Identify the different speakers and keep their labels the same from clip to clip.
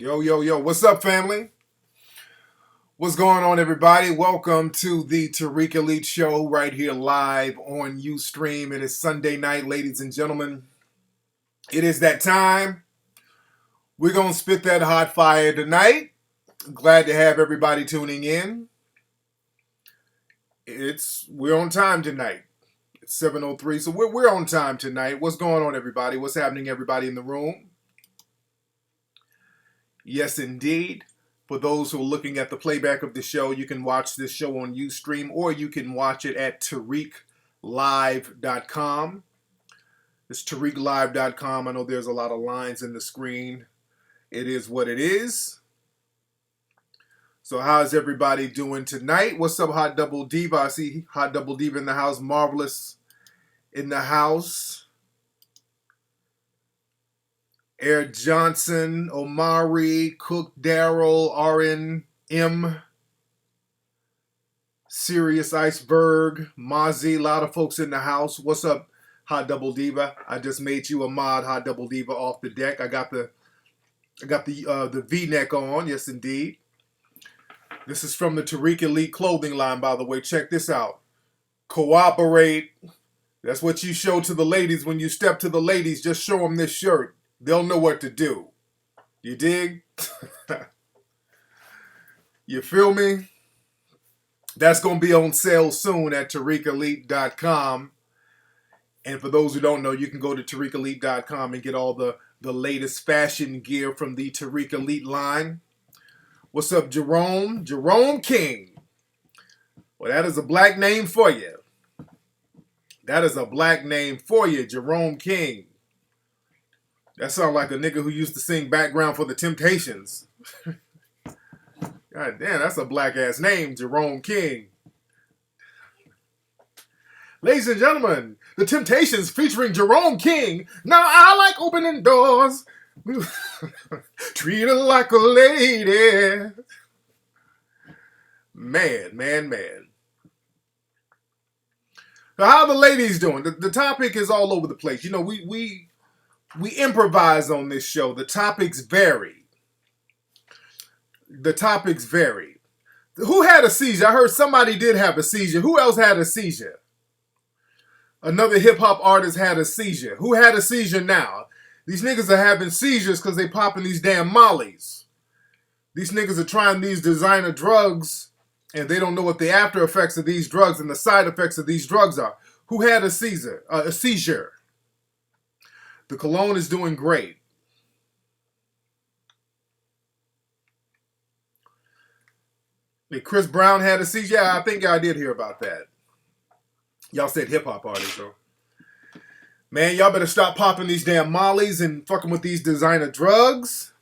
Speaker 1: Yo, yo, yo, what's up, family? What's going on, everybody? Welcome to the Tariq Elite Show right here live on Ustream. It is Sunday night, ladies and gentlemen. It is that time. We're going to spit that hot fire tonight. Glad to have everybody tuning in. We're on time tonight. It's 7:03, so we're on time tonight. What's going on, everybody? What's happening, everybody in the room? Yes, indeed. For those who are looking at the playback of the show, you can watch this show on Ustream or you can watch it at TariqLive.com. It's TariqLive.com. I know there's a lot of lines in the screen. It is what it is. So how's everybody doing tonight? What's up, Hot Double Diva? I see Hot Double Diva in the house. Marvelous in the house. Air Johnson, Omari, Cook, Daryl, RN, M, Sirius Iceberg, Mozzie, a lot of folks in the house. What's up, Hot Double Diva? I just made you a mod, Hot Double Diva, off the deck. I got the V-neck on, yes indeed. This is from the Tariq Elite clothing line, by the way. Check this out. Cooperate. That's what you show to the ladies when you step to the ladies. Just show them this shirt. They'll know what to do. You dig? You feel me? That's going to be on sale soon at TariqElite.com. And for those who don't know, you can go to TariqElite.com and get all the latest fashion gear from the Tariq Elite line. What's up, Jerome? Jerome King. Well, that is a black name for you. That is a black name for you, Jerome King. That sounds like a nigga who used to sing background for the Temptations. God damn, that's a black-ass name, Jerome King. Ladies and gentlemen, the Temptations featuring Jerome King. Now I like opening doors. Treat her like a lady. Man. So how are the ladies doing? The topic is all over the place. You know, we improvise on this show. The topics vary. Who had a seizure? I heard somebody did have a seizure. Who else had a seizure? Another hip-hop artist had a seizure. Who had a seizure now? These niggas are having seizures because they popping these damn mollies. These niggas are trying these designer drugs and they don't know what the after effects of these drugs and the side effects of these drugs are. Who had a seizure? The cologne is doing great. Chris Brown had a seizure. Yeah, I think I did hear about that. Y'all said hip-hop artists, though. Man, y'all better stop popping these damn mollies and fucking with these designer drugs.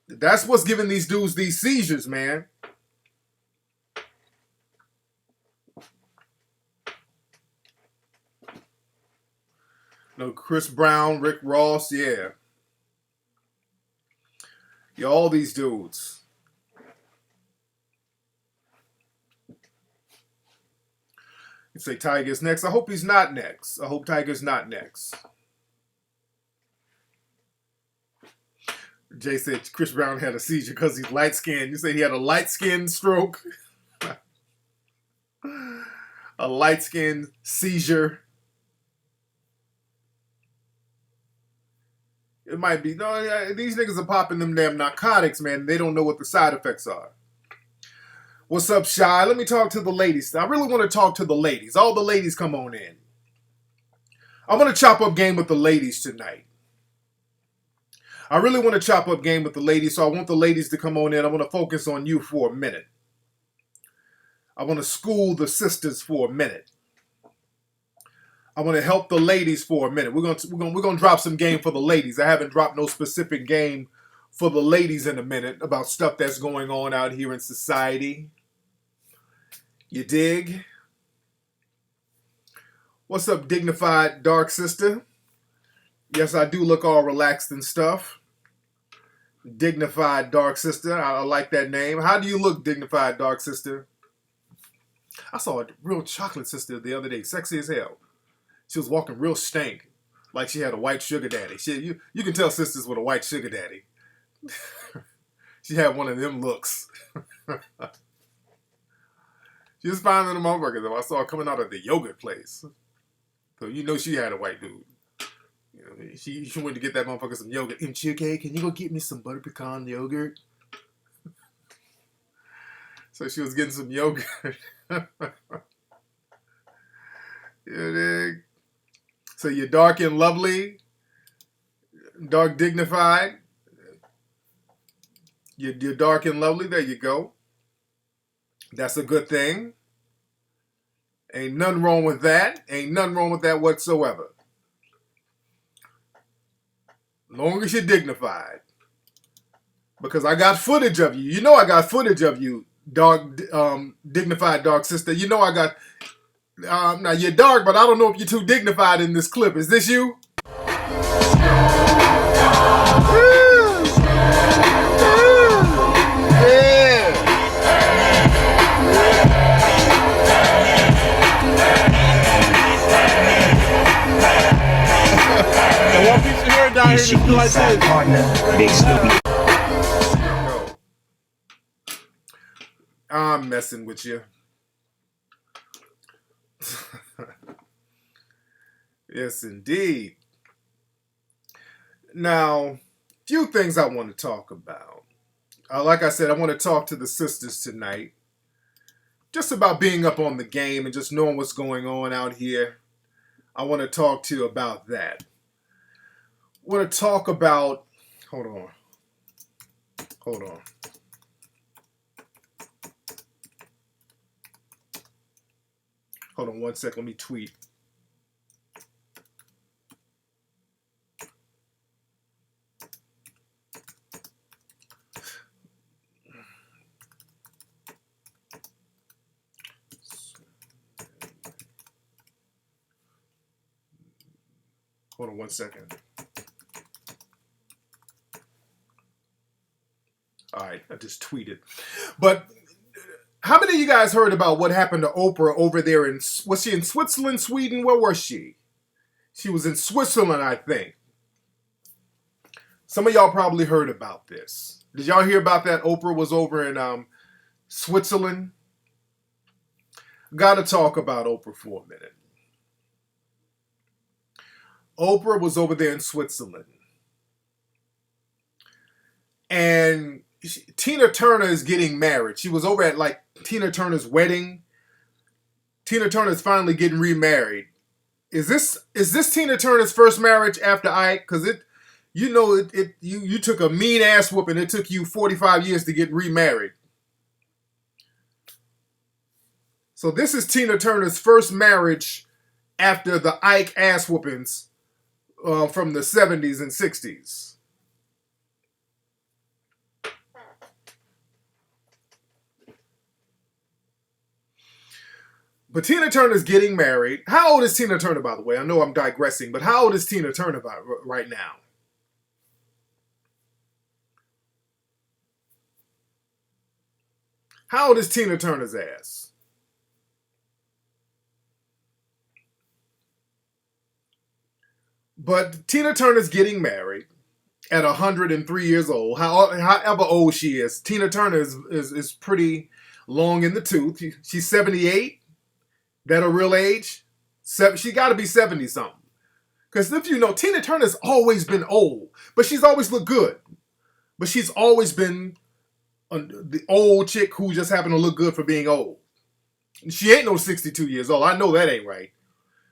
Speaker 1: That's what's giving these dudes these seizures, man. No, Chris Brown, Rick Ross, yeah. Yeah, all these dudes. You say Tiger's next. I hope he's not next. I hope Tiger's not next. Jay said Chris Brown had a seizure because he's light-skinned. You say he had a light-skinned stroke? A light-skinned seizure. It might be. No, these niggas are popping them damn narcotics, man. They don't know what the side effects are. What's up, Shy? Let me talk to the ladies. I really want to talk to the ladies. All the ladies come on in. I'm going to chop up game with the ladies tonight. I really want to chop up game with the ladies, so I want the ladies to come on in. I want to focus on you for a minute. I want to school the sisters for a minute. I want to help the ladies for a minute. We're gonna drop some game for the ladies. I haven't dropped no specific game for the ladies in a minute about stuff that's going on out here in society. You dig? What's up, dignified dark sister? Yes, I do look all relaxed and stuff. Dignified dark sister. I like that name. How do you look, dignified dark sister? I saw a real chocolate sister the other day, sexy as hell. She was walking real stank, like she had a white sugar daddy. You can tell sisters with a white sugar daddy. She had one of them looks. She was fine in the motherfucker though. I saw her coming out of the yogurt place. So you know she had a white dude. You know, she went to get that motherfucker some yogurt. MCK, can you go get me some butter pecan yogurt? So she was getting some yogurt. So you're dark and lovely, dark dignified. You're dark and lovely. There you go. That's a good thing. Ain't nothing wrong with that. Ain't nothing wrong with that whatsoever. Long as you're dignified. Because I got footage of you. You know I got footage of you, dark, dignified dark sister. You know I got... now you're dark, but I don't know if you're too dignified in this clip. Is this you?
Speaker 2: One piece of hair down here just feel like this. Partner, Big Snoopy.
Speaker 1: I'm messing with you. Yes, indeed. Now, few things I want to talk about. Like I said, I want to talk to the sisters tonight. Just about being up on the game and just knowing what's going on out here. I want to talk to you about that. I want to talk about... Hold on. Hold on one second. Let me tweet. Hold on one second. All right, I just tweeted. But how many of you guys heard about what happened to Oprah over there in... Was she in Switzerland, Sweden? Where was she? She was in Switzerland, I think. Some of y'all probably heard about this. Did y'all hear about that? Oprah was over in Switzerland. Got to talk about Oprah for a minute. Oprah was over there in Switzerland. And Tina Turner is getting married. She was over at like Tina Turner's wedding. Tina Turner's finally getting remarried. Is this Tina Turner's first marriage after Ike? Because you took a mean ass whooping. It took you 45 years to get remarried. So this is Tina Turner's first marriage after the Ike ass whoopings from the 70s and 60s. But Tina Turner's getting married. How old is Tina Turner, by the way? I know I'm digressing, but how old is Tina Turner right now? How old is Tina Turner's ass? But Tina Turner's getting married at 103 years old. However old she is, Tina Turner is pretty long in the tooth. She's 78. That her real age? She got to be 70-something. Because if you know, Tina Turner's always been old. But she's always looked good. But she's always been the old chick who just happened to look good for being old. She ain't no 62 years old. I know that ain't right.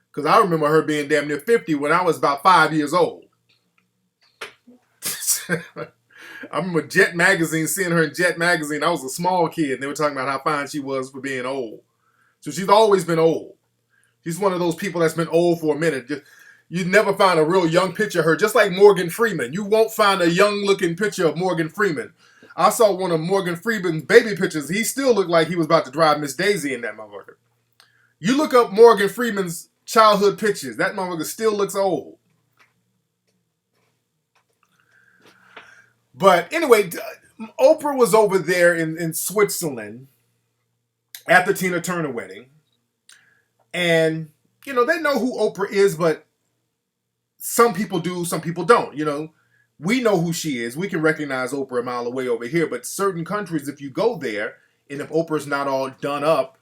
Speaker 1: Because I remember her being damn near 50 when I was about 5 years old. I remember Jet Magazine, seeing her in Jet Magazine. I was a small kid. And they were talking about how fine she was for being old. So she's always been old. She's one of those people that's been old for a minute. You'd never find a real young picture of her, just like Morgan Freeman. You won't find a young-looking picture of Morgan Freeman. I saw one of Morgan Freeman's baby pictures. He still looked like he was about to drive Miss Daisy in that motherfucker. You look up Morgan Freeman's childhood pictures, that motherfucker still looks old. But anyway, Oprah was over there in Switzerland at the Tina Turner wedding. And, they know who Oprah is, but some people do, some people don't. We know who she is. We can recognize Oprah a mile away over here. But certain countries, if you go there, and if Oprah's not all done up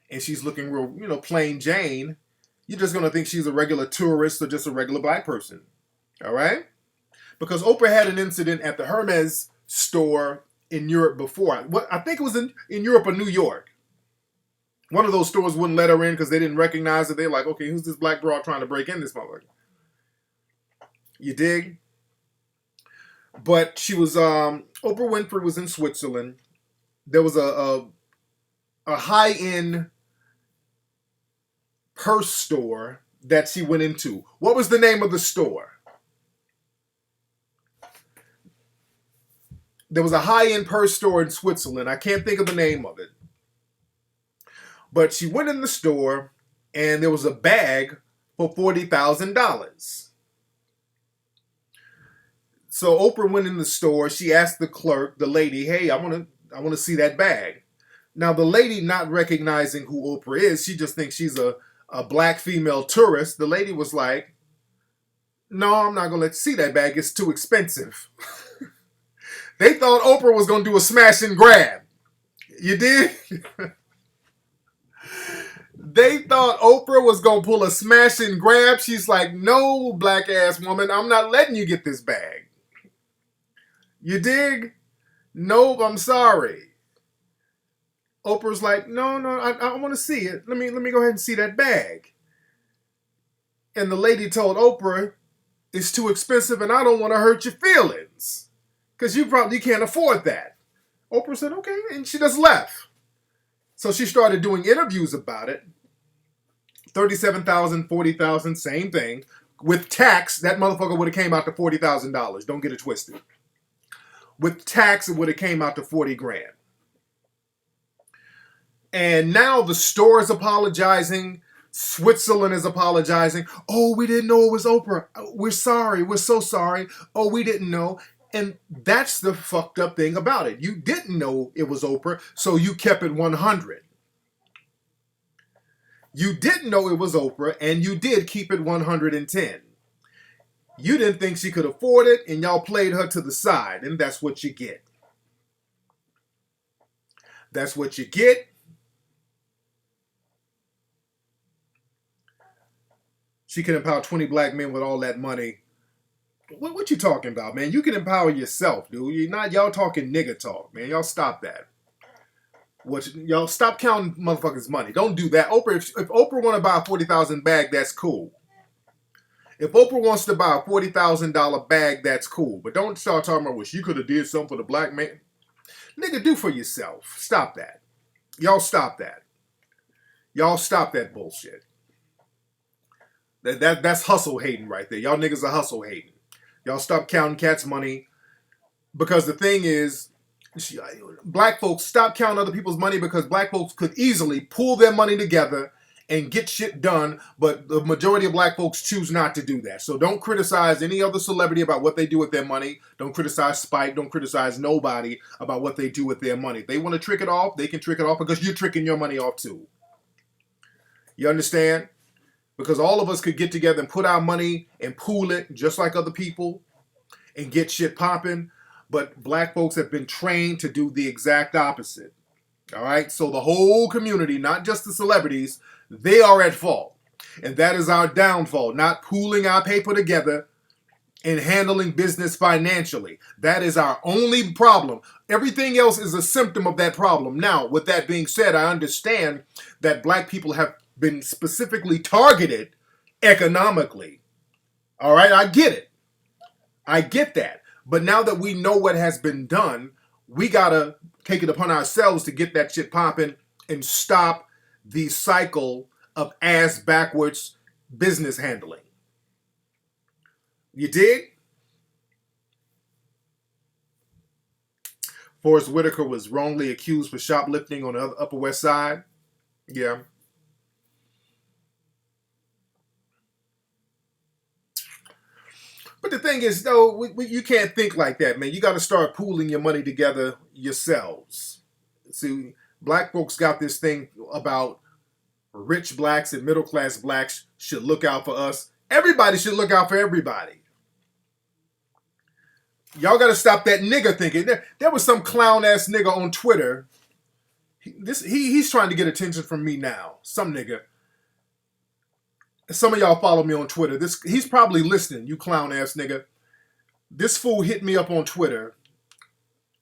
Speaker 1: and she's looking real, plain Jane, you're just going to think she's a regular tourist or just a regular black person. All right? Because Oprah had an incident at the Hermes store in Europe before. I think it was in Europe or New York. One of those stores wouldn't let her in because they didn't recognize her. They're like, okay, who's this black broad trying to break in this motherfucker? You dig? But she was, Oprah Winfrey was in Switzerland. There was a high-end purse store that she went into. What was the name of the store? There was a high-end purse store in Switzerland. I can't think of the name of it. But she went in the store, and there was a bag for $40,000. So Oprah went in the store. She asked the clerk, the lady, hey, I want to see that bag. Now, the lady, not recognizing who Oprah is, she just thinks she's a black female tourist. The lady was like, no, I'm not going to let you see that bag. It's too expensive. They thought Oprah was going to do a smash and grab. You did? They thought Oprah was going to pull a smash and grab. She's like, no, black ass woman, I'm not letting you get this bag. You dig? Nope, I'm sorry. Oprah's like, no, I want to see it. Let me go ahead and see that bag. And the lady told Oprah, it's too expensive and I don't want to hurt your feelings. Because you probably can't afford that. Oprah said, okay, and she just left. So she started doing interviews about it. $37,000, $40,000, same thing. With tax, that motherfucker would have came out to $40,000. Don't get it twisted. With tax, it would have came out to 40 grand. And now the store is apologizing. Switzerland is apologizing. Oh, we didn't know it was Oprah. We're sorry. We're so sorry. Oh, we didn't know. And that's the fucked up thing about it. You didn't know it was Oprah, so you kept it 100. You didn't know it was Oprah, and you did keep it 110. You didn't think she could afford it, and y'all played her to the side, and that's what you get. That's what you get. She can empower 20 black men with all that money. What you talking about, man? You can empower yourself, dude. Y'all talking nigga talk, man. Y'all stop that. Y'all stop counting motherfuckers' money. Don't do that. Oprah, if Oprah want to buy a $40,000 bag, that's cool. If Oprah wants to buy a $40,000 bag, that's cool. But don't start talking about, well, she could have did something for the black man. Nigga, do for yourself. Stop that. Y'all stop that. Y'all stop that bullshit. That's hustle hating right there. Y'all niggas are hustle hating. Y'all stop counting cats' money. Because the thing is, black folks stop counting other people's money because black folks could easily pull their money together and get shit done, but the majority of black folks choose not to do that. So don't criticize any other celebrity about what they do with their money. Don't criticize Spike. Don't criticize nobody about what they do with their money. If they want to trick it off, they can trick it off because you're tricking your money off too. You understand? Because all of us could get together and put our money and pool it just like other people and get shit popping. But black folks have been trained to do the exact opposite. All right? So the whole community, not just the celebrities, they are at fault. And that is our downfall, not pooling our paper together and handling business financially. That is our only problem. Everything else is a symptom of that problem. Now, with that being said, I understand that black people have been specifically targeted economically. All right? I get it. I get that. But now that we know what has been done, we got to take it upon ourselves to get that shit popping and stop the cycle of ass backwards business handling. You dig? Forrest Whitaker was wrongly accused for shoplifting on the Upper West Side. Yeah. But the thing is, though, you can't think like that, man. You got to start pooling your money together yourselves. See, black folks got this thing about rich blacks and middle-class blacks should look out for us. Everybody should look out for everybody. Y'all got to stop that nigga thinking. There was some clown ass nigga on Twitter. He's trying to get attention from me now. Some nigga. Some of y'all follow me on Twitter. He's probably listening, you clown ass nigga. This fool hit me up on Twitter.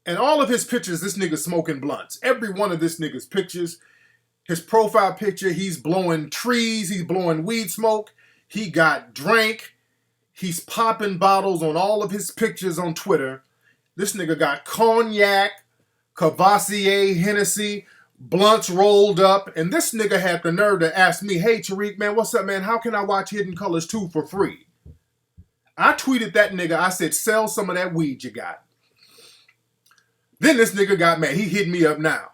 Speaker 1: And all of his pictures, this nigga smoking blunts. Every one of this nigga's pictures, his profile picture, he's blowing trees, he's blowing weed smoke. He got drank. He's popping bottles on all of his pictures on Twitter. This nigga got cognac, Cavassier, Hennessy, blunts rolled up. And this nigga had the nerve to ask me, hey, Tariq, man, what's up, man? How can I watch Hidden Colors 2 for free? I tweeted that nigga. I said, sell some of that weed you got. Then this nigga got mad. He hit me up now.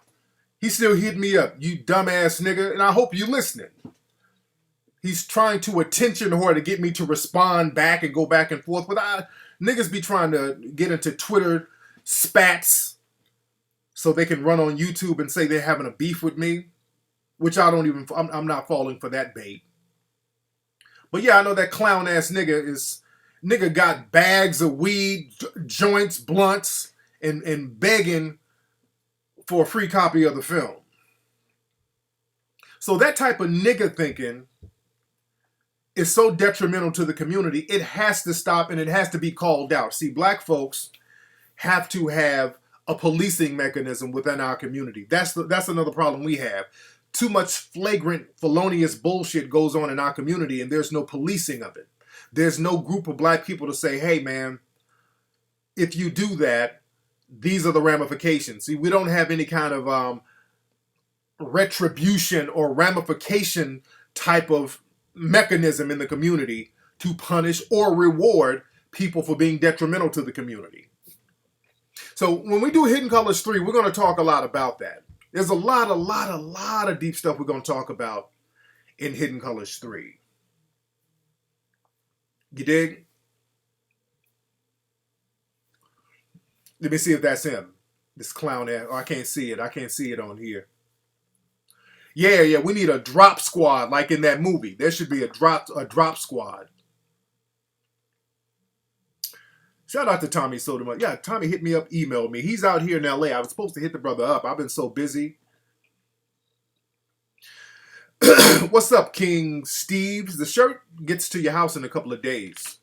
Speaker 1: He still hit me up, you dumbass nigga. And I hope you listening. He's trying to attention whore to get me to respond back and go back and forth. But niggas be trying to get into Twitter spats so they can run on YouTube and say they're having a beef with me, which I'm not falling for that bait. But yeah, I know that clown ass nigga got bags of weed, joints, blunts, and begging for a free copy of the film. So that type of nigga thinking is so detrimental to the community. It has to stop and it has to be called out. See, black folks have to have a policing mechanism within our community. That's another problem we have. Too much flagrant, felonious bullshit goes on in our community and there's no policing of it. There's no group of black people to say, hey man, if you do that, these are the ramifications. See, we don't have any kind of retribution or ramification type of mechanism in the community to punish or reward people for being detrimental to the community. So when we do Hidden Colors 3, we're going to talk a lot about that. There's a lot of deep stuff we're going to talk about in Hidden Colors 3. You dig? Let me see if that's him. This clown ass. Oh, I can't see it. I can't see it on here. Yeah. We need a drop squad like in that movie. There should be a drop squad. Shout out to Tommy Sotomayor. Yeah, Tommy hit me up, emailed me. He's out here in LA. I was supposed to hit the brother up. I've been so busy. What's up, King Steves? The shirt gets to your house in a couple of days.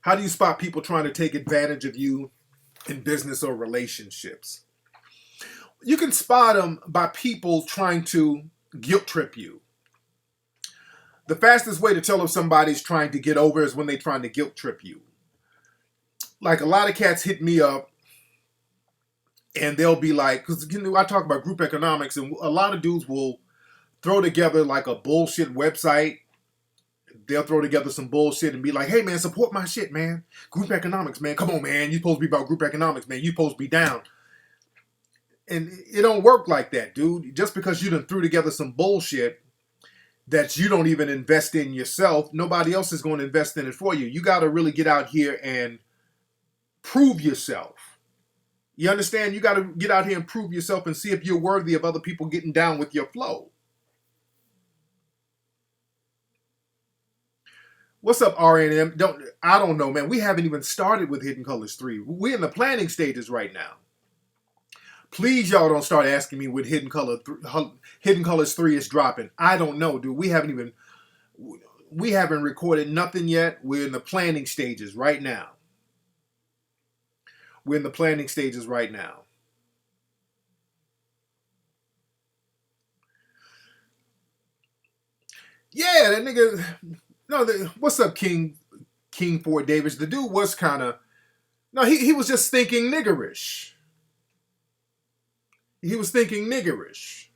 Speaker 1: How do you spot people trying to take advantage of you in business or relationships? You can spot them by people trying to guilt trip you. The fastest way to tell if somebody's trying to get over is when they're trying to guilt trip you. Like a lot of cats hit me up and they'll be like, because I talk about group economics and a lot of dudes will throw together like a bullshit website. They'll throw together some bullshit and be like, hey, man, support my shit, man. Group economics, man. Come on, man. You're supposed to be about group economics, man. You're supposed to be down. And it don't work like that, dude. Just because you done threw together some bullshit that you don't even invest in yourself, nobody else is going to invest in it for you. You got to really get out here and prove yourself. You understand? You got to get out here and prove yourself and see if you're worthy of other people getting down with your flow. What's up, RNM? I don't know, man. We haven't even started with Hidden Colors 3. We're in the planning stages right now. Please, y'all don't start asking me when Hidden Colors 3 is dropping. I don't know, dude. We haven't recorded nothing yet. We're in the planning stages right now. Yeah, that nigga. No, what's up, King Ford Davis? The dude was kind of. No, he was just thinking niggerish. He was thinking niggerish.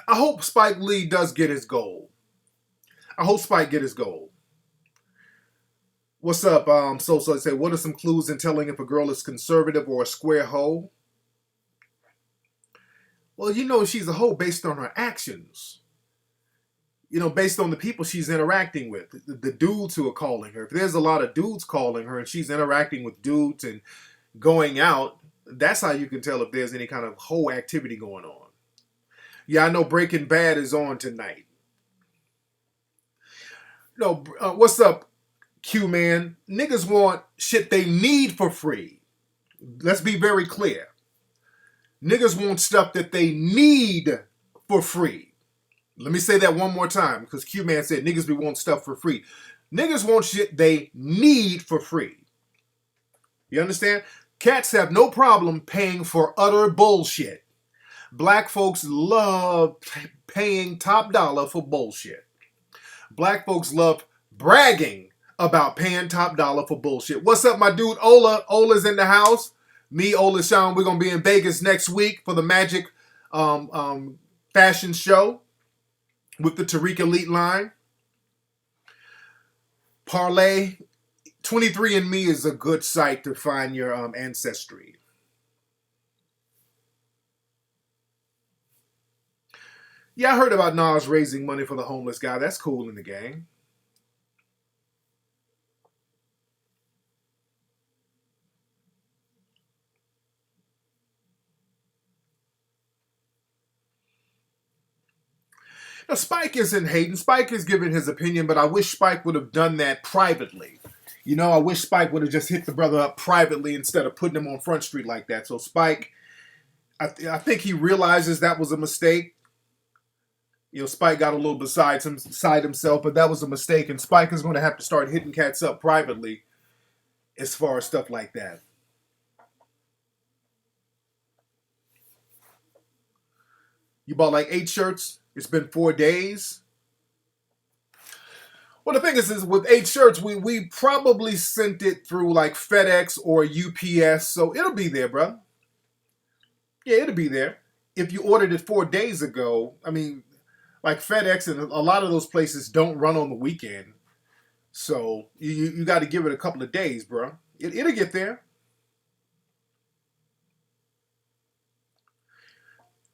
Speaker 1: I hope Spike Lee does get his goal. I hope Spike get his goal. What's up, So say, what are some clues in telling if a girl is conservative or a square hoe? Well, you know she's a hoe based on her actions. You know, based on the people she's interacting with, the dudes who are calling her. If there's a lot of dudes calling her and she's interacting with dudes and going out, that's how you can tell if there's any kind of hoe activity going on. Yeah, I know Breaking Bad is on tonight. No, what's up, Q man? Niggas want shit they need for free. Let's be very clear. Niggas want stuff that they need for free. Let me say that one more time because Q man said niggas be want stuff for free. Niggas want shit they need for free. You understand? Cats have no problem paying for utter bullshit. Black folks love paying top dollar for bullshit. Black folks love bragging about paying top dollar for bullshit. What's up, my dude Ola? Ola's in the house. Me, Ola Sean, we're going to be in Vegas next week for the Magic fashion show with the Tariq Elite line. Parlay. 23andMe is a good site to find your ancestry. Yeah, I heard about Nas raising money for the homeless guy. That's cool in the gang. Now, Spike isn't hating. Spike is giving his opinion, but I wish Spike would have done that privately. You know, I wish Spike would have just hit the brother up privately instead of putting him on Front Street like that. So Spike, I think he realizes that was a mistake. You know, Spike got a little beside himself, but that was a mistake. And Spike is going to have to start hitting cats up privately as far as stuff like that. You bought like 8 shirts. It's been 4 days. Well, the thing is with 8 shirts, we probably sent it through like FedEx or UPS, so it'll be there, bro. Yeah, it'll be there. If you ordered it 4 days ago, I mean, like FedEx and a lot of those places don't run on the weekend, so you got to give it a couple of days, bro. It'll get there.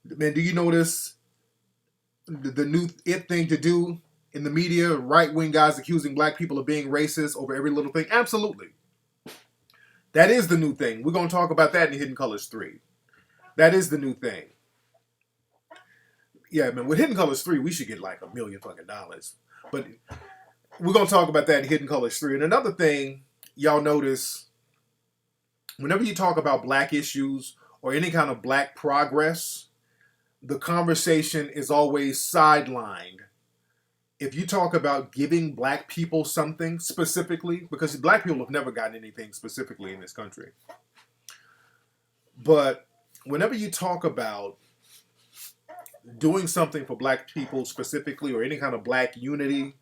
Speaker 1: Man, do you notice the new thing to do in the media? Right-wing guys accusing black people of being racist over every little thing? Absolutely. That is the new thing. We're going to talk about that in Hidden Colors 3. That is the new thing. Yeah, man, with Hidden Colors 3, we should get like $1 million fucking dollars. But we're going to talk about that in Hidden Colors 3. And another thing y'all notice, whenever you talk about black issues or any kind of black progress, the conversation is always sidelined. If you talk about giving black people something specifically, because black people have never gotten anything specifically in this country. But whenever you talk about doing something for black people specifically, or any kind of black unity,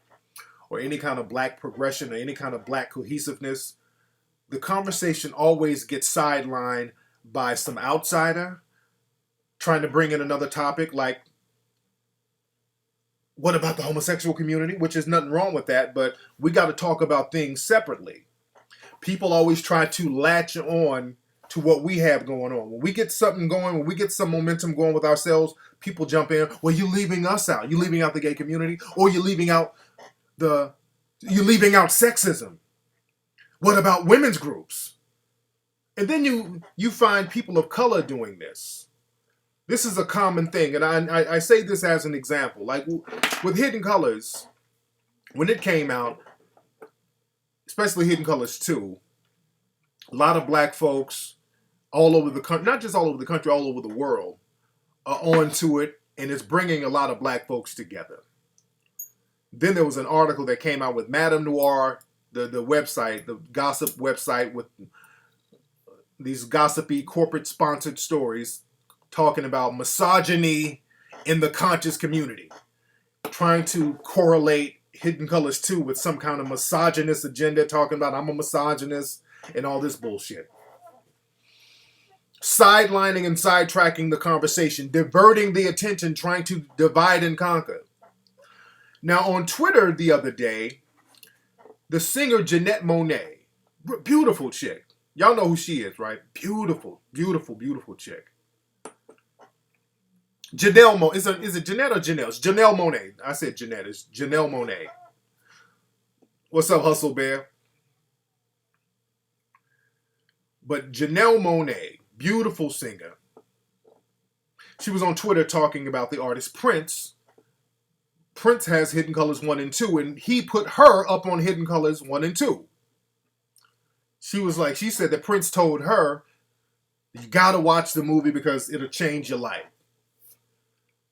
Speaker 1: or any kind of black progression, or any kind of black cohesiveness, the conversation always gets sidelined by some outsider trying to bring in another topic like, what about the homosexual community? Which is nothing wrong with that, but we got to talk about things separately. People always try to latch on to what we have going on. When we get something going, when we get some momentum going with ourselves, people jump in. Well, you're leaving us out. You're leaving out the gay community, or you're leaving out sexism. What about women's groups? And then you find people of color doing this. This is a common thing, and I say this as an example. Like with Hidden Colors, when it came out, especially Hidden Colors 2, a lot of black folks all over the country, not just all over the country, all over the world, are onto it, and it's bringing a lot of black folks together. Then there was an article that came out with Madame Noir, the website, the gossip website with these gossipy corporate-sponsored stories talking about misogyny in the conscious community, trying to correlate Hidden Colors 2 with some kind of misogynist agenda, talking about I'm a misogynist and all this bullshit. Sidelining and sidetracking the conversation, diverting the attention, trying to divide and conquer. Now, on Twitter the other day, the singer Janette Monáe, beautiful chick. Y'all know who she is, right? Beautiful, beautiful, beautiful chick. Janelle Monáe. Is it Janette or Janelle? It's Janelle Monáe. I said Janette. It's Janelle Monáe. What's up, Hustle Bear? But Janelle Monáe, beautiful singer. She was on Twitter talking about the artist Prince, Prince has Hidden Colors 1 and 2, and he put her up on Hidden Colors 1 and 2. She said that Prince told her, you gotta watch the movie because it'll change your life.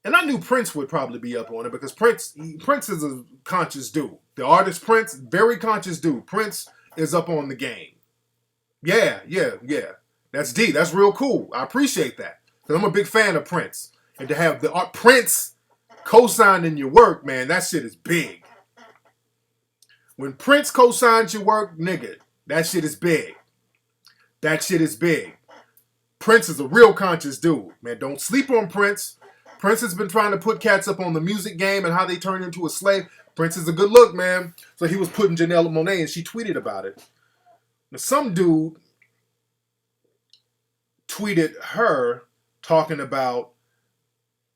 Speaker 1: And I knew Prince would probably be up on it because Prince is a conscious dude. The artist Prince, very conscious dude. Prince is up on the game. Yeah. That's D. That's real cool. I appreciate that. Because I'm a big fan of Prince. And to have the Prince co-signing your work, man, that shit is big. When Prince co-signs your work, nigga, that shit is big. That shit is big. Prince is a real conscious dude. Man, don't sleep on Prince. Prince has been trying to put cats up on the music game and how they turn into a slave. Prince is a good look, man. So he was putting Janelle Monáe, and she tweeted about it. Now, some dude tweeted her talking about,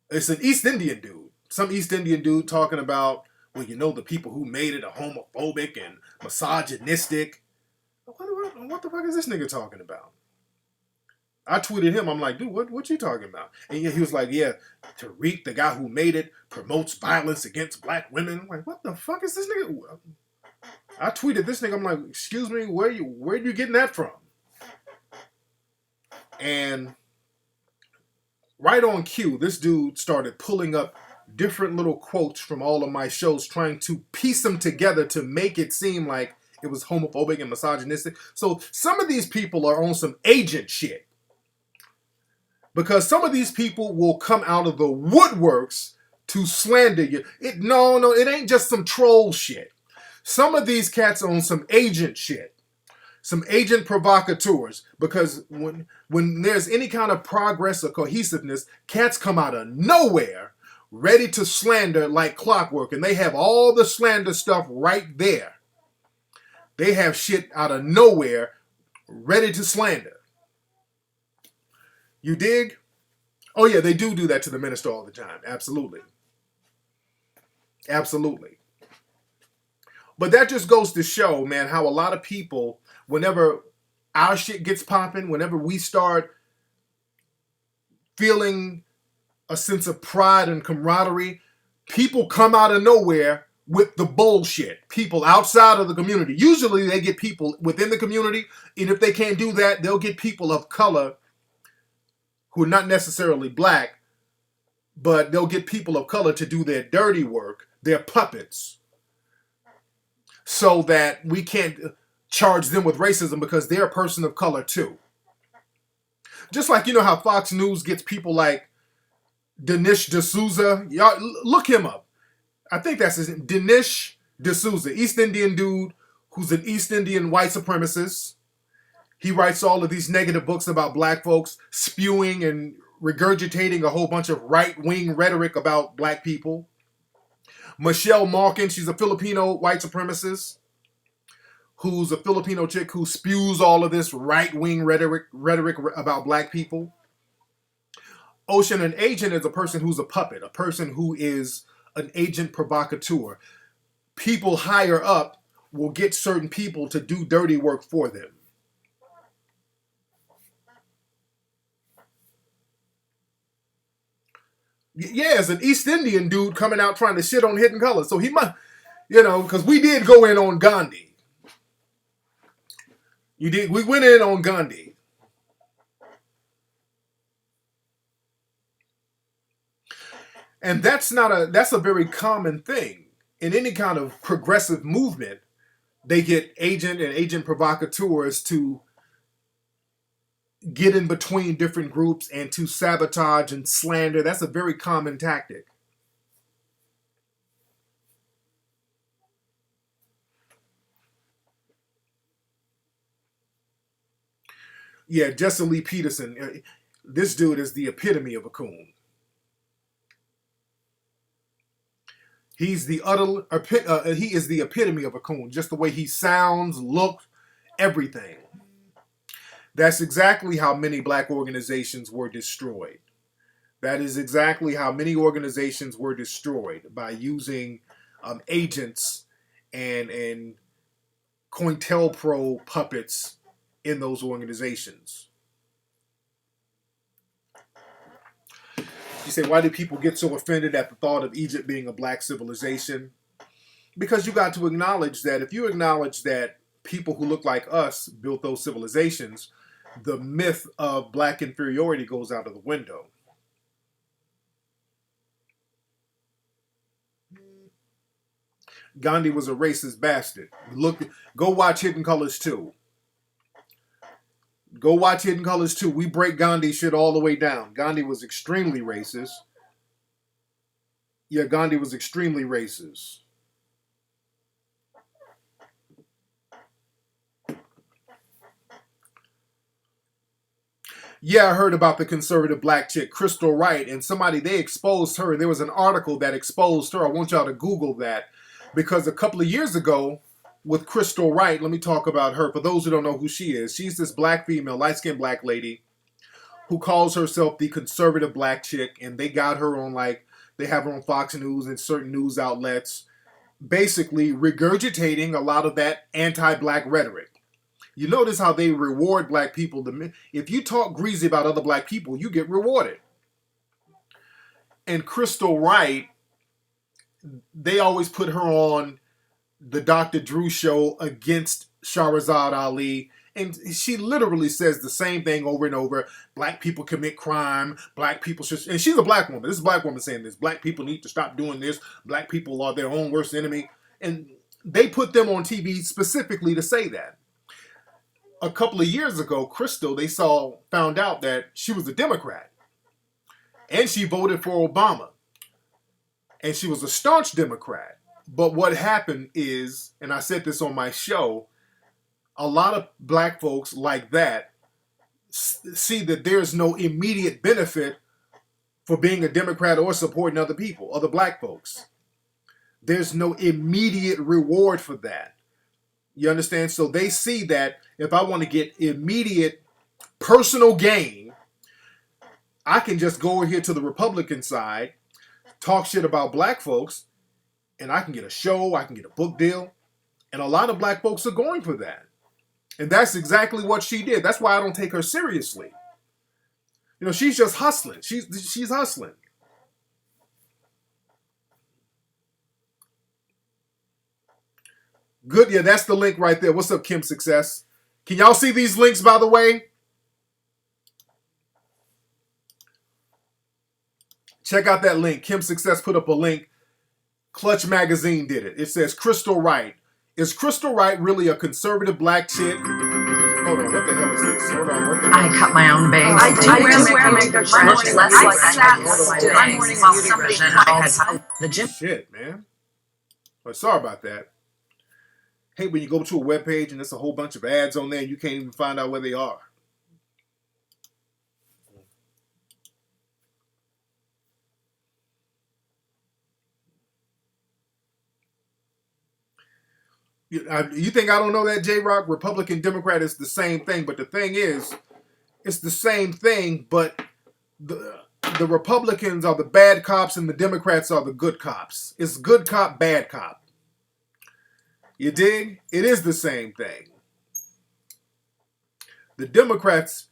Speaker 1: it's an East Indian dude. Some East Indian dude talking about, well, you know, the people who made it are homophobic and misogynistic. What the fuck is this nigga talking about? I tweeted him. I'm like, dude, what you talking about? And he was like, yeah, Tariq, the guy who made it, promotes violence against black women. I'm like, what the fuck is this nigga? I tweeted this nigga. I'm like, excuse me, where you getting that from? And right on cue, this dude started pulling up different little quotes from all of my shows, trying to piece them together to make it seem like it was homophobic and misogynistic. So some of these people are on some agent shit. Because some of these people will come out of the woodworks to slander you. It ain't just some troll shit. Some of these cats on some agent shit. Some agent provocateurs. Because when there's any kind of progress or cohesiveness, cats come out of nowhere ready to slander like clockwork. And they have all the slander stuff right there. They have shit out of nowhere ready to slander. You dig? Oh yeah, they do that to the minister all the time. Absolutely. Absolutely. But that just goes to show, man, how a lot of people, whenever our shit gets popping, whenever we start feeling a sense of pride and camaraderie, people come out of nowhere with the bullshit. People outside of the community. Usually they get people within the community, and if they can't do that, they'll get people of color who are not necessarily black, but they'll get people of color to do their dirty work, their puppets, so that we can't charge them with racism because they're a person of color too. Just like, you know how Fox News gets people like Dinesh D'Souza. Y'all look him up. I think that's his name. Dinesh D'Souza, East Indian dude who's an East Indian white supremacist. He writes all of these negative books about black folks, spewing and regurgitating a whole bunch of right-wing rhetoric about black people. Michelle Malkin, she's a Filipino white supremacist who's a Filipino chick who spews all of this right-wing rhetoric about black people. Ocean, an agent, is a person who's a puppet, a person who is an agent provocateur. People higher up will get certain people to do dirty work for them. Yeah, it's an East Indian dude coming out trying to shit on Hidden Colors. So he must, because we did go in on Gandhi. We went in on Gandhi. And that's a very common thing. In any kind of progressive movement, they get agent and agent provocateurs to get in between different groups and to sabotage and slander. That's a very common tactic. Yeah, Jesse Lee Peterson. This dude is the epitome of a coon. He is the epitome of a coon. Just the way he sounds, looks, everything. That's exactly how many black organizations were destroyed. That is exactly how many organizations were destroyed, by using agents and COINTELPRO puppets in those organizations. You say, why do people get so offended at the thought of Egypt being a black civilization? Because you got to acknowledge that if you acknowledge that people who look like us built those civilizations, the myth of black inferiority goes out of the window. Gandhi was a racist bastard. Go watch Hidden Colors 2. Go watch Hidden Colors 2. We break Gandhi shit all the way down. Gandhi was extremely racist. Yeah, Gandhi was extremely racist. Yeah, I heard about the conservative black chick, Crystal Wright, and they exposed her. There was an article that exposed her. I want y'all to Google that. Because a couple of years ago, with Crystal Wright, let me talk about her. For those who don't know who she is, she's this black female, light-skinned black lady who calls herself the conservative black chick, and they got her on, they have her on Fox News and certain news outlets, basically regurgitating a lot of that anti-black rhetoric. You notice how they reward black people. If you talk greasy about other black people, you get rewarded. And Crystal Wright, they always put her on the Dr. Drew show against Shahrazad Ali. And she literally says the same thing over and over. Black people commit crime. Black people should... And she's a black woman. This is a black woman saying this. Black people need to stop doing this. Black people are their own worst enemy. And they put them on TV specifically to say that. A couple of years ago, Crystal, found out that she was a Democrat. And she voted for Obama. And she was a staunch Democrat. But what happened is, and I said this on my show, a lot of black folks like that see that there's no immediate benefit for being a Democrat or supporting other people, other black folks. There's no immediate reward for that. You understand? So they see that if I want to get immediate personal gain, I can just go over here to the Republican side, talk shit about black folks, and I can get a show, I can get a book deal. And a lot of black folks are going for that. And that's exactly what she did. That's why I don't take her seriously. You know, she's just hustling. She's hustling. Good, yeah, that's the link right there. What's up, Kim Success? Can y'all see these links, by the way? Check out that link. Kim Success put up a link. Clutch Magazine did it. It says Crystal Wright. Is Crystal Wright really a conservative black chick? Hold on, what the hell is this? Hold on, what the hell?
Speaker 3: I cut my own bangs. I do wear makeup. I sat still. My morning beauty regimen. I had the gym.
Speaker 1: Shit, man. But sorry about that. Hey, when you go to a webpage and there's a whole bunch of ads on there and you can't even find out where they are. You think I don't know that, J-Rock? Republican, Democrat is the same thing. But the thing is, it's the same thing, but the Republicans are the bad cops and the Democrats are the good cops. It's good cop, bad cop. You dig? It is the same thing. The Democrats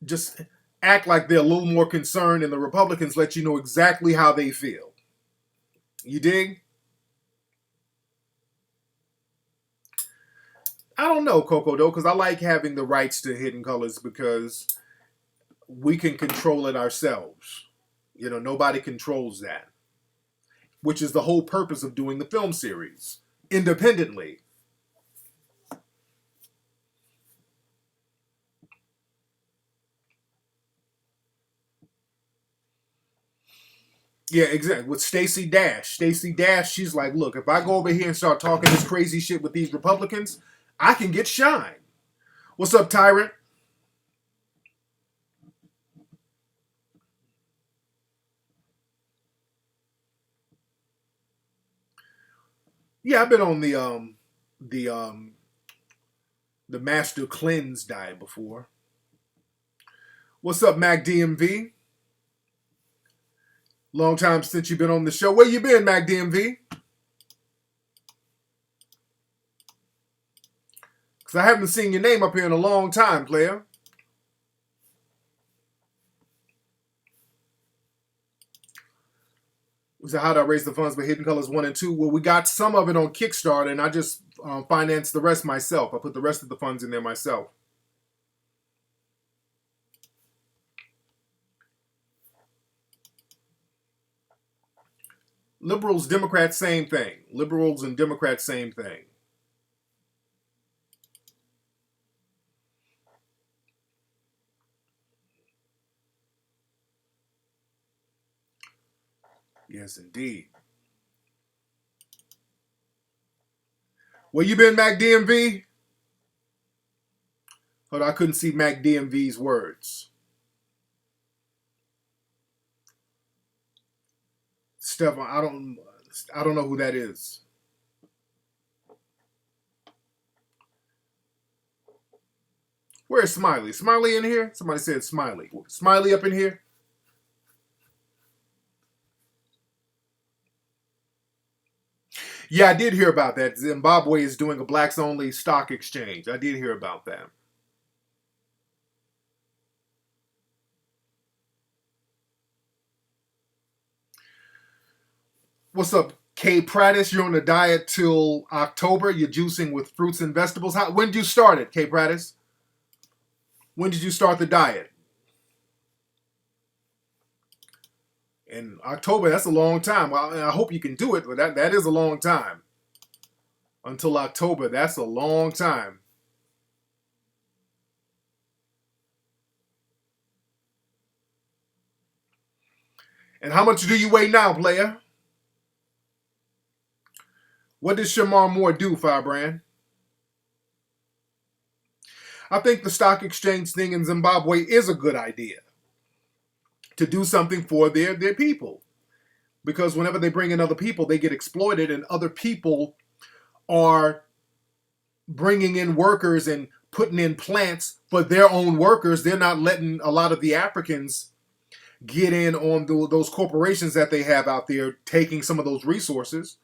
Speaker 1: just act like they're a little more concerned, and the Republicans let you know exactly how they feel. You dig? I don't know, Coco, though, because I like having the rights to Hidden Colors because we can control it ourselves. You know, nobody controls that, which is the whole purpose of doing the film series. Independently. Yeah, exactly. With Stacey Dash. Stacey Dash, she's like, look, if I go over here and start talking this crazy shit with these Republicans, I can get shine. What's up, Tyrant? Yeah, I've been on the Master Cleanse diet before. What's up, Mac DMV? Long time since you've been on the show. Where you been, Mac DMV? Because I haven't seen your name up here in a long time, player. So how do I raise the funds for Hidden Colors 1 and 2? Well, we got some of it on Kickstarter, and I just financed the rest myself. I put the rest of the funds in there myself. Liberals, Democrats, same thing. Liberals and Democrats, same thing. Yes, indeed. Where you been, Mac DMV? Hold on, I couldn't see Mac DMV's words. Stefan, I don't know who that is. Where's Smiley? Smiley in here? Somebody said Smiley. Smiley up in here? Yeah, I did hear about that. Zimbabwe is doing a blacks-only stock exchange. I did hear about that. What's up, Kay Prattis? You're on the diet till October. You're juicing with fruits and vegetables. When did you start it, Kay Prattis? When did you start the diet? In October, that's a long time. Well, I hope you can do it, but that is a long time. Until October, that's a long time. And how much do you weigh now, player? What did Shamar Moore do, Firebrand? I think the stock exchange thing in Zimbabwe is a good idea. To do something for their people. Because whenever they bring in other people, they get exploited, and other people are bringing in workers and putting in plants for their own workers. They're not letting a lot of the Africans get in on those corporations that they have out there, taking some of those resources.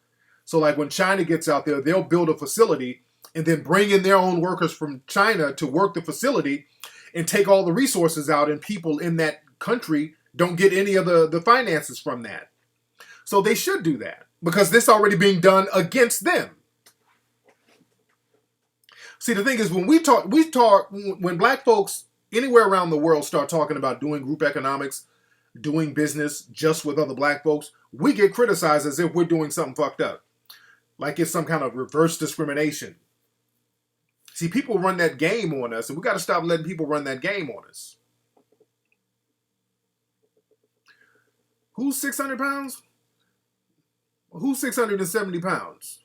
Speaker 1: So like when China gets out there, they'll build a facility and then bring in their own workers from China to work the facility and take all the resources out, and people in that country don't get any of the finances from that. So they should do that because this is already being done against them. See, the thing is, when when black folks anywhere around the world start talking about doing group economics, doing business just with other black folks, we get criticized as if we're doing something fucked up. Like it's some kind of reverse discrimination. See, people run that game on us, and we got to stop letting people run that game on us. Who's 600 pounds? Who's 670 pounds?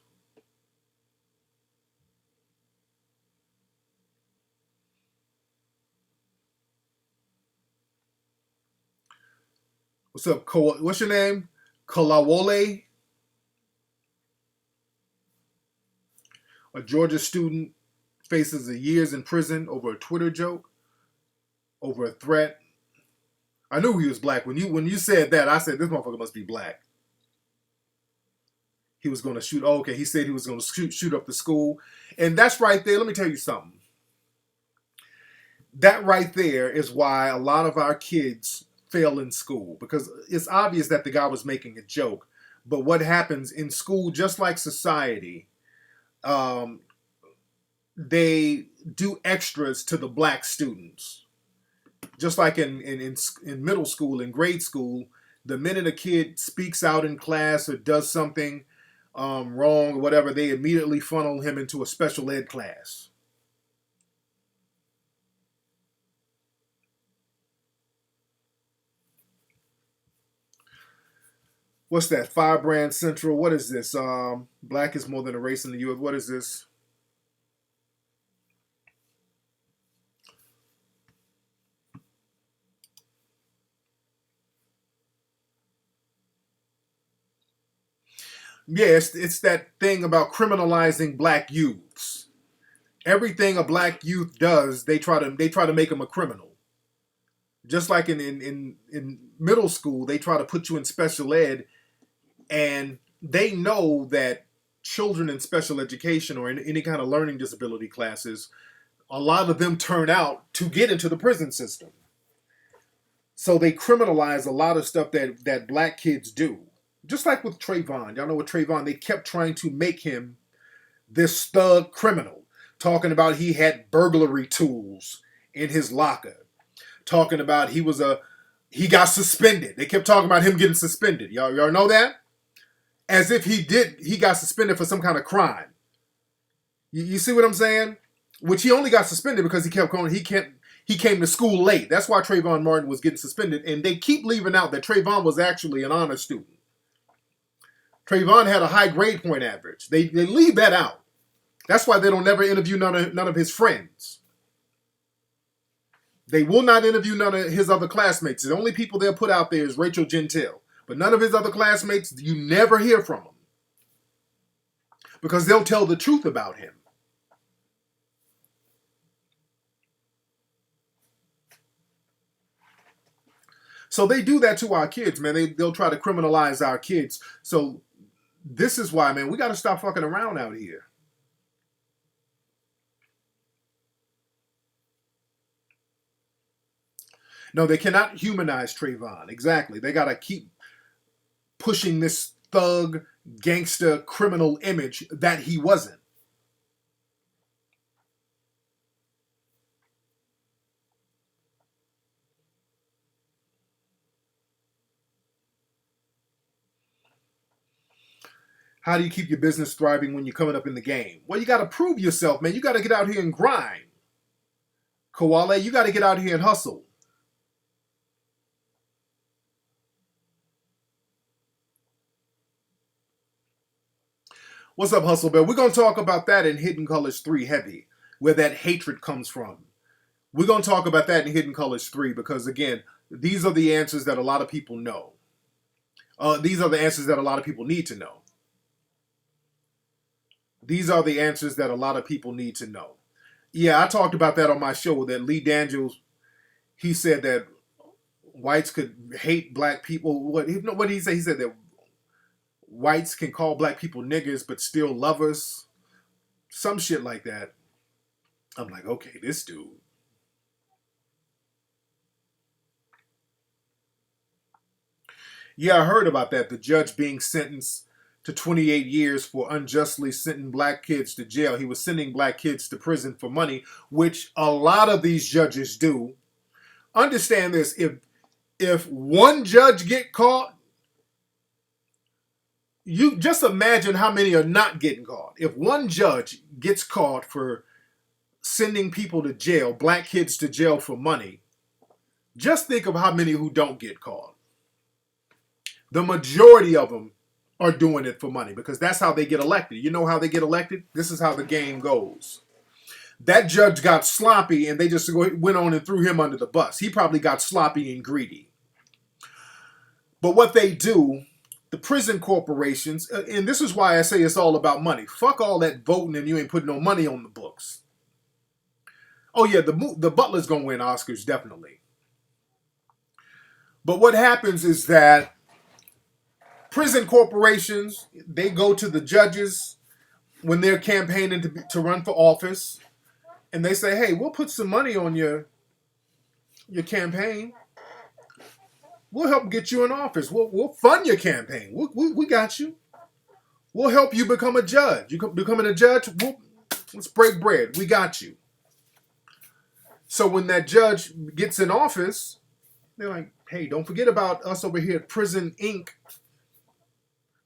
Speaker 1: What's up, what's your name? Kalawole? A Georgia student faces years in prison over a Twitter joke, over a threat. I knew he was black. When you said that, I said, this motherfucker must be black. He was going to shoot. Oh, okay, he said he was going to shoot up the school. And that's right there. Let me tell you something. That right there is why a lot of our kids fail in school, because it's obvious that the guy was making a joke. But what happens in school, just like society, they do extras to the black students. Just like in middle school, in grade school, the minute a kid speaks out in class or does something wrong or whatever, they immediately funnel him into a special ed class. What's that? Firebrand Central. What is this? Black is more than a race in the U.S. What is this? Yeah, it's that thing about criminalizing black youths. Everything a black youth does, they try to make him a criminal. Just like in middle school, they try to put you in special ed, and they know that children in special education or in any kind of learning disability classes, a lot of them turn out to get into the prison system. So they criminalize a lot of stuff that black kids do. Just like with Trayvon. Y'all know with Trayvon, they kept trying to make him this thug criminal. Talking about he had burglary tools in his locker. Talking about he got suspended. They kept talking about him getting suspended. Y'all know that? As if he got suspended for some kind of crime. You see what I'm saying? Which he only got suspended because he kept going. He came to school late. That's why Trayvon Martin was getting suspended. And they keep leaving out that Trayvon was actually an honor student. Trayvon had a high grade point average. They leave that out. That's why they don't never interview none of his friends. They will not interview none of his other classmates. The only people they'll put out there is Rachel Gentile. But none of his other classmates, you never hear from them. Because they'll tell the truth about him. So they do that to our kids, man. They'll try to criminalize our kids. So this is why, man, we got to stop fucking around out here. No, they cannot humanize Trayvon. Exactly. They got to keep pushing this thug, gangster, criminal image that he wasn't. How do you keep your business thriving when you're coming up in the game? Well, you got to prove yourself, man. You got to get out here and grind. Koala, you got to get out here and hustle. What's up, Hustle Bear? We're going to talk about that in Hidden Colors 3 Heavy, where that hatred comes from. We're going to talk about that in Hidden Colors 3 because, again, these are the answers that a lot of people know. These are the answers that a lot of people need to know. These are the answers that a lot of people need to know. Yeah, I talked about that on my show, that Lee Daniels, he said that whites could hate black people. What did he say? He said that whites can call black people niggers but still love us. Some shit like that. I'm like, okay, this dude. Yeah, I heard about that. The judge being sentenced to 28 years for unjustly sending black kids to jail. He was sending black kids to prison for money, which a lot of these judges do. Understand this. If one judge get caught, you just imagine how many are not getting caught. If one judge gets caught for sending people to jail, black kids to jail for money, just think of how many who don't get caught. The majority of them are doing it for money because that's how they get elected. You know how they get elected? This is how the game goes. That judge got sloppy and they just went on and threw him under the bus. He probably got sloppy and greedy. But what they do, the prison corporations, and this is why I say it's all about money. Fuck all that voting and you ain't putting no money on the books. Oh yeah, the Butler's going to win Oscars, definitely. But what happens is that prison corporations, they go to the judges when they're campaigning to run for office, and they say, hey, we'll put some money on your campaign. We'll help get you in office. We'll fund your campaign. We got you. We'll help you become a judge. You becoming a judge, let's break bread. We got you. So when that judge gets in office, they're like, hey, don't forget about us over here at Prison Inc.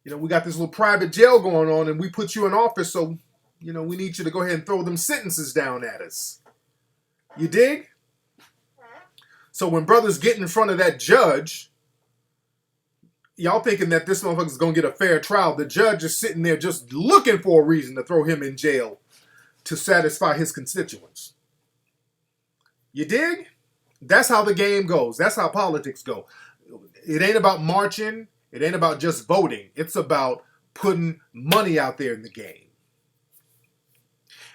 Speaker 1: You know, we got this little private jail going on and we put you in office, so, you know, we need you to go ahead and throw them sentences down at us. You dig? So when brothers get in front of that judge, y'all thinking that this motherfucker's going to get a fair trial. The judge is sitting there just looking for a reason to throw him in jail to satisfy his constituents. You dig? That's how the game goes. That's how politics go. It ain't about marching. It ain't about just voting. It's about putting money out there in the game.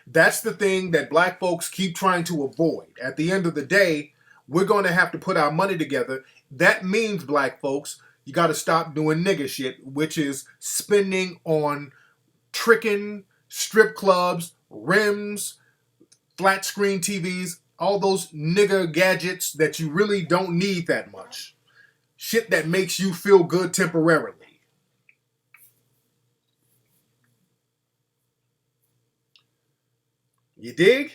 Speaker 1: That's the thing that black folks keep trying to avoid. At the end of the day, we're going to have to put our money together. That means, black folks, you got to stop doing nigga shit, which is spending on tricking, strip clubs, rims, flat screen TVs, all those nigga gadgets that you really don't need that much. Shit that makes you feel good temporarily. You dig?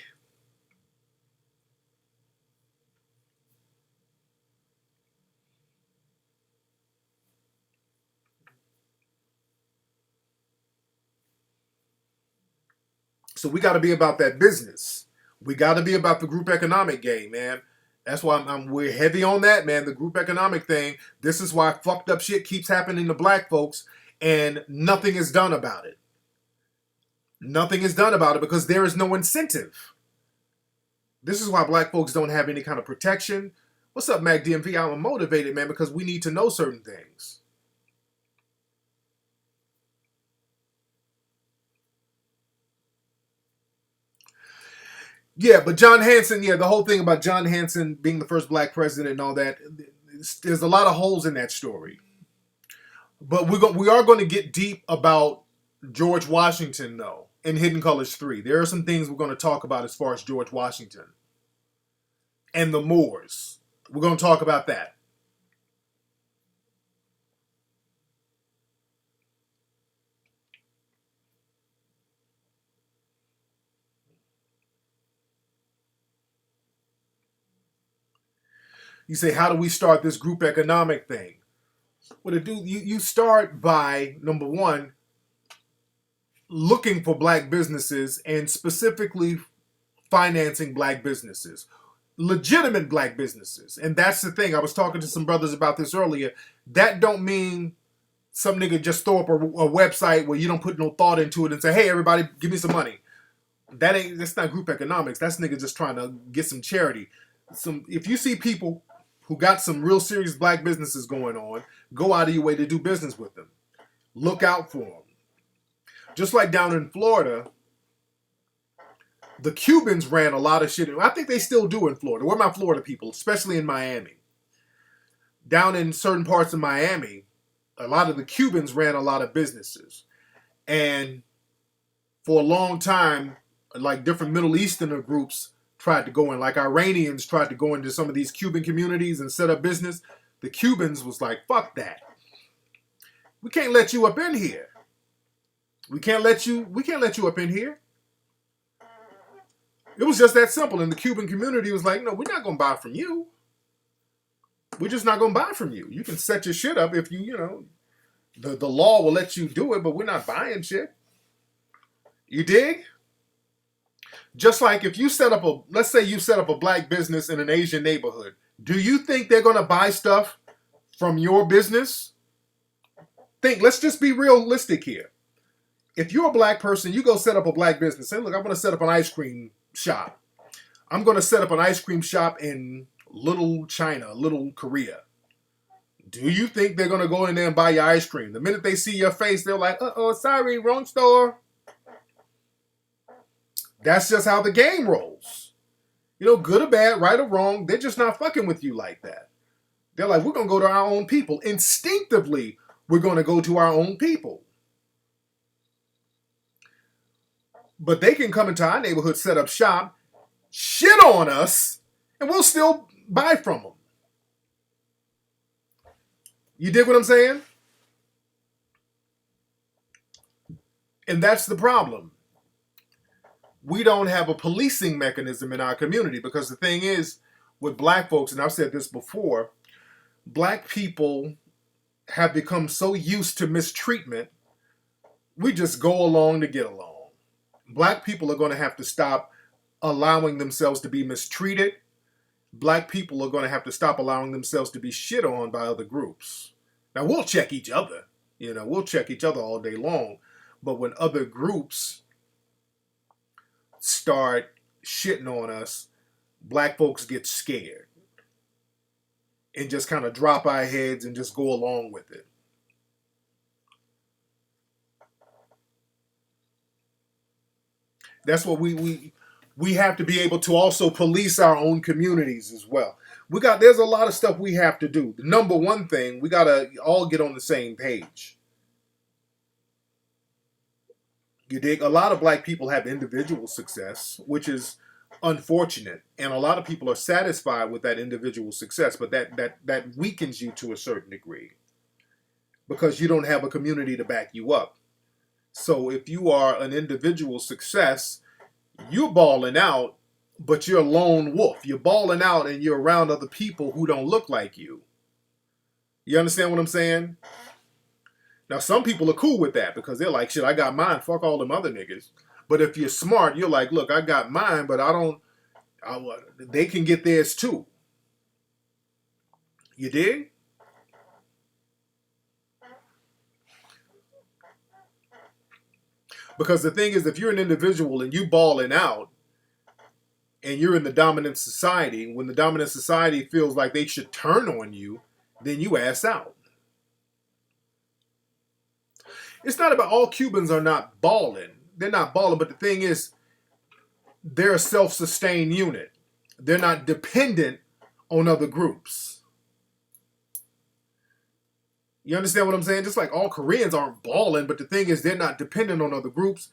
Speaker 1: So we got to be about that business. We got to be about the group economic game, man. That's why we're heavy on that, man. The group economic thing. This is why fucked up shit keeps happening to black folks, and nothing is done about it. Nothing is done about it because there is no incentive. This is why black folks don't have any kind of protection. What's up, Mac DMV? I'm motivated, man, because we need to know certain things. Yeah, but John Hanson, yeah, the whole thing about John Hanson being the first black president and all that, there's a lot of holes in that story. But we are going to get deep about George Washington, though, in Hidden Colors 3. There are some things we're going to talk about as far as George Washington and the Moors. We're going to talk about that. You say, how do we start this group economic thing? Well, you start by, number one, looking for black businesses and specifically financing black businesses. Legitimate black businesses. And that's the thing. I was talking to some brothers about this earlier. That don't mean some nigga just throw up a website where you don't put no thought into it and say, hey, everybody, give me some money. That's not group economics. That's nigga just trying to get some charity. If you see people who got some real serious black businesses going on, go out of your way to do business with them. Look out for them. Just like down in Florida, the Cubans ran a lot of shit. I think they still do in Florida. We're my Florida people, especially in Miami. Down in certain parts of Miami, a lot of the Cubans ran a lot of businesses. And for a long time, like different Middle Eastern groups tried to go in, like Iranians tried to go into some of these Cuban communities and set up business. The Cubans was like, fuck that. We can't let you up in here. We can't let you up in here. It was just that simple. And the Cuban community was like, no, we're not going to buy from you. We're just not going to buy from you. You can set your shit up if the law will let you do it, but we're not buying shit. You dig? Just like if you let's say you set up a black business in an Asian neighborhood, do you think they're going to buy stuff from your business? Let's just be realistic here. If you're a black person, you go set up a black business. Say, look, I'm going to set up an ice cream shop. I'm going to set up an ice cream shop in Little China, Little Korea. Do you think they're going to go in there and buy your ice cream? The minute they see your face, they're like, uh-oh, sorry, wrong store. That's just how the game rolls. Good or bad, right or wrong, they're just not fucking with you like that. They're like, we're going to go to our own people. Instinctively, we're going to go to our own people. But they can come into our neighborhood, set up shop, shit on us, and we'll still buy from them. You dig what I'm saying? And that's the problem. We don't have a policing mechanism in our community because the thing is, with black folks, and I've said this before, black people have become so used to mistreatment, we just go along to get along. Black people are going to have to stop allowing themselves to be mistreated. Black people are going to have to stop allowing themselves to be shit on by other groups. Now, we'll check each other. We'll check each other all day long. But when other groups start shitting on us, black folks get scared and just kind of drop our heads and just go along with it. That's what we have to be able to also police our own communities as well. There's a lot of stuff we have to do. The number one thing, we got to all get on the same page. You dig? A lot of black people have individual success, which is unfortunate. And a lot of people are satisfied with that individual success, but that weakens you to a certain degree because you don't have a community to back you up. So if you are an individual success, You're balling out, but you're a lone wolf. You're balling out and you're around other people who don't look like you. You understand what I'm saying? Now, some people are cool with that because they're like, shit, I got mine. Fuck all them other niggas. But if you're smart, you're like, look, I got mine, but they can get theirs too. You dig? Because the thing is, if you're an individual and you balling out and you're in the dominant society, when the dominant society feels like they should turn on you, then you ass out. It's not about all Cubans are not balling. They're not balling, but the thing is, they're a self-sustained unit. They're not dependent on other groups. You understand what I'm saying? Just like all Koreans aren't balling, but the thing is, they're not dependent on other groups,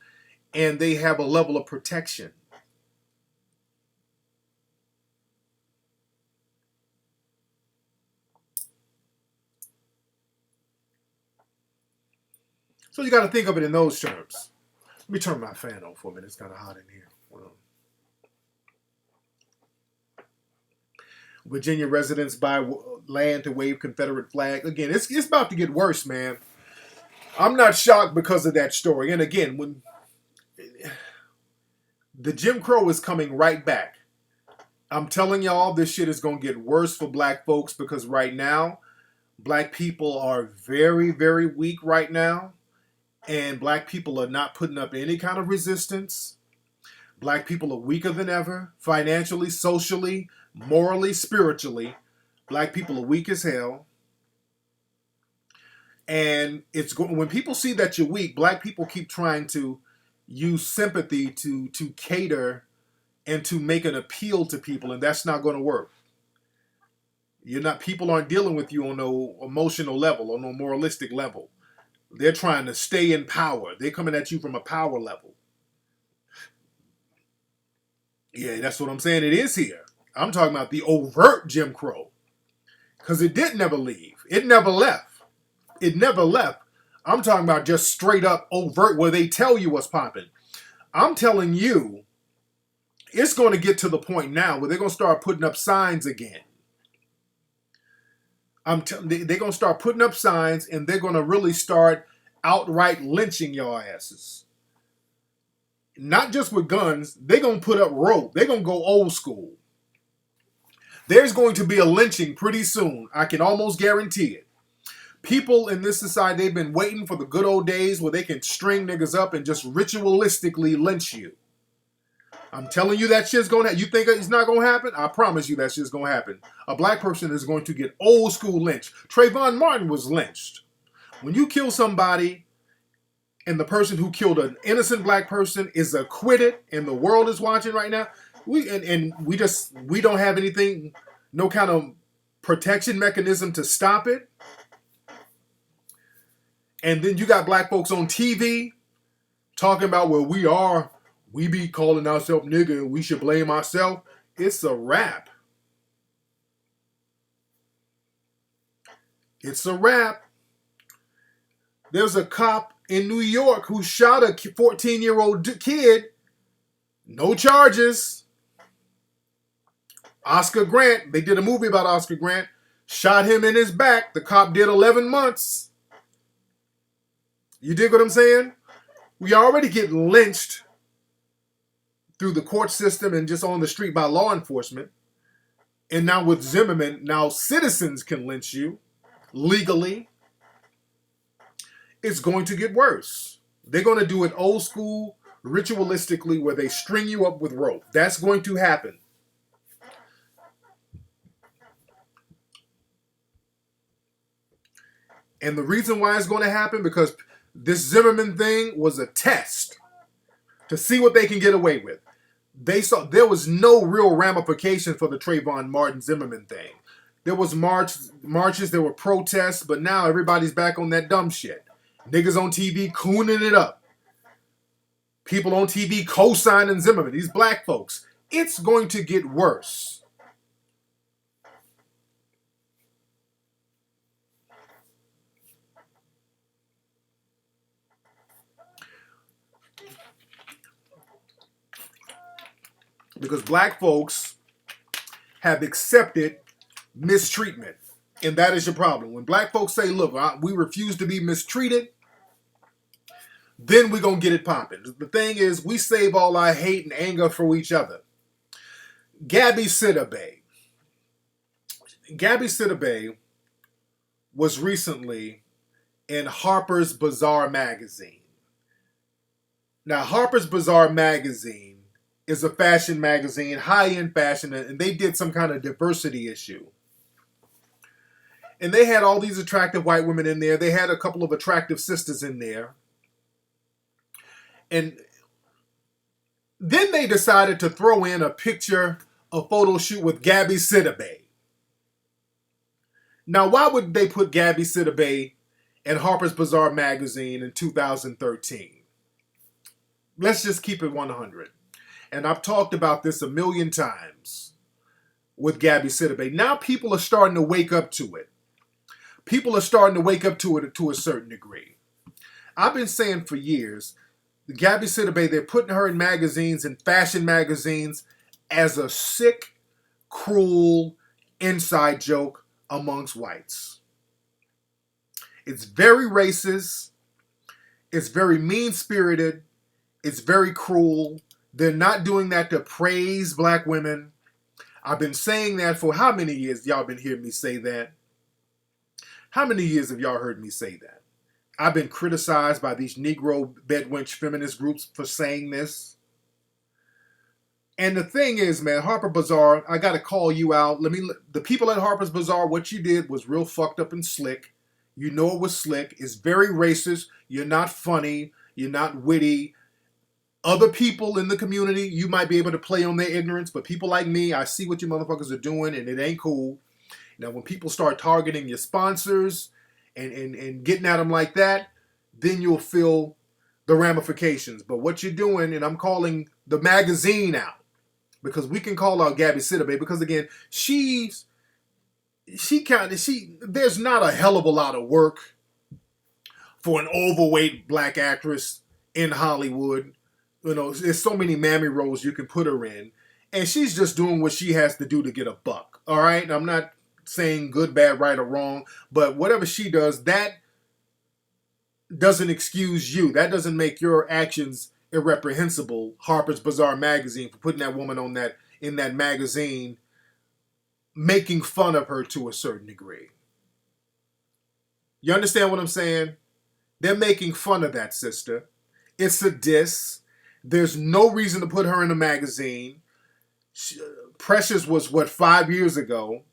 Speaker 1: and they have a level of protection. So you got to think of it in those terms. Let me turn my fan on for a minute. It's kind of hot in here. Virginia residents buy land to wave Confederate flag. Again, it's about to get worse, man. I'm not shocked because of that story. And again, when the Jim Crow is coming right back, I'm telling y'all, this shit is going to get worse for black folks because right now, black people are very, very weak right now. And black people are not putting up any kind of resistance. Black people are weaker than ever, financially, socially, morally, spiritually. Black people are weak as hell. And when people see that you're weak, black people keep trying to use sympathy to cater and to make an appeal to people, and that's not going to work. People aren't dealing with you on no emotional level, on no moralistic level. They're trying to stay in power. They're coming at you from a power level. Yeah, that's what I'm saying. It is here. I'm talking about the overt Jim Crow. Because it did never leave. It never left. It never left. I'm talking about just straight up overt where they tell you what's popping. I'm telling you, it's going to get to the point now where they're going to start putting up signs again. They're going to start putting up signs and they're going to really start outright lynching your asses. Not just with guns, they're going to put up rope. They're going to go old school. There's going to be a lynching pretty soon. I can almost guarantee it. People in this society, they've been waiting for the good old days where they can string niggas up and just ritualistically lynch you. I'm telling you that shit's going to happen. You think it's not going to happen? I promise you that shit's going to happen. A black person is going to get old school lynched. Trayvon Martin was lynched. When you kill somebody and the person who killed an innocent black person is acquitted and the world is watching right now, we don't have anything, no kind of protection mechanism to stop it. And then you got black folks on TV talking about where we be calling ourselves nigga and we should blame ourselves. It's a wrap. It's a wrap. There's a cop in New York who shot a 14-year-old kid. No charges. Oscar Grant, they did a movie about Oscar Grant, shot him in his back. The cop did 11 months. You dig what I'm saying? We already get lynched through the court system and just on the street by law enforcement. And now with Zimmerman, now citizens can lynch you legally. It's going to get worse. They're going to do it old school, ritualistically, where they string you up with rope. That's going to happen. And the reason why it's going to happen, because this Zimmerman thing was a test to see what they can get away with. They saw there was no real ramification for the Trayvon Martin Zimmerman thing. There was marches, there were protests, but now everybody's back on that dumb shit. Niggas on TV cooning it up. People on TV co-signing Zimmerman. These black folks. It's going to get worse. because black folks have accepted mistreatment. And that is your problem. When black folks say, look, we refuse to be mistreated, then we're going to get it popping. The thing is, we save all our hate and anger for each other. Gabby Sidibe. Gabby Sidibe was recently in Harper's Bazaar magazine. Now, Harper's Bazaar magazine is a fashion magazine, high-end fashion, and they did some kind of diversity issue. And they had all these attractive white women in there. They had a couple of attractive sisters in there. And then they decided to throw in a photo shoot with Gabby Sidibe. Now, why would they put Gabby Sidibe in Harper's Bazaar magazine in 2013? Let's just keep it 100. And I've talked about this a million times with Gabby Sidibe. Now people are starting to wake up to it. People are starting to wake up to it to a certain degree. I've been saying for years, Gabby Sidibe, they're putting her in magazines and fashion magazines as a sick, cruel inside joke amongst whites. It's very racist. It's very mean-spirited. It's very cruel. They're not doing that to praise black women. I've been saying that for how many years? Y'all been hearing me say that? How many years have y'all heard me say that? I've been criticized by these Negro bedwench feminist groups for saying this. And the thing is, man, Harper Bazaar, I got to call you out. The people at Harper's Bazaar, what you did was real fucked up and slick. You know it was slick. It's very racist. You're not funny. You're not witty. Other people in the community, you might be able to play on their ignorance, but people like me, I see what you motherfuckers are doing, and it ain't cool. Now, when people start targeting your sponsors and getting at them like that, then you'll feel the ramifications. But what you're doing, and I'm calling the magazine out, because we can call out Gabby Sidibe, because again, there's not a hell of a lot of work for an overweight black actress in Hollywood. You know, there's so many mammy roles you can put her in. And she's just doing what she has to do to get a buck. All right? I'm not saying good, bad, right, or wrong. But whatever she does, that doesn't excuse you. That doesn't make your actions irreprehensible. Harper's Bazaar magazine for putting that woman on in that magazine, making fun of her to a certain degree. You understand what I'm saying? They're making fun of that sister. It's a diss. There's no reason to put her in a magazine. Precious was, 5 years ago.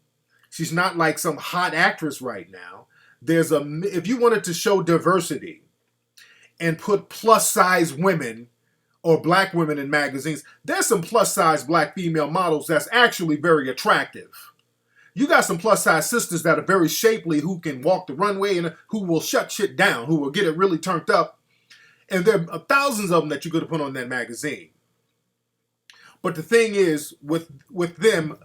Speaker 1: She's not like some hot actress right now. If you wanted to show diversity and put plus-size women or black women in magazines, there's some plus-size black female models that's actually very attractive. You got some plus-size sisters that are very shapely who can walk the runway and who will shut shit down, who will get it really turned up. And there are thousands of them that you could have put on that magazine. But the thing is, with them,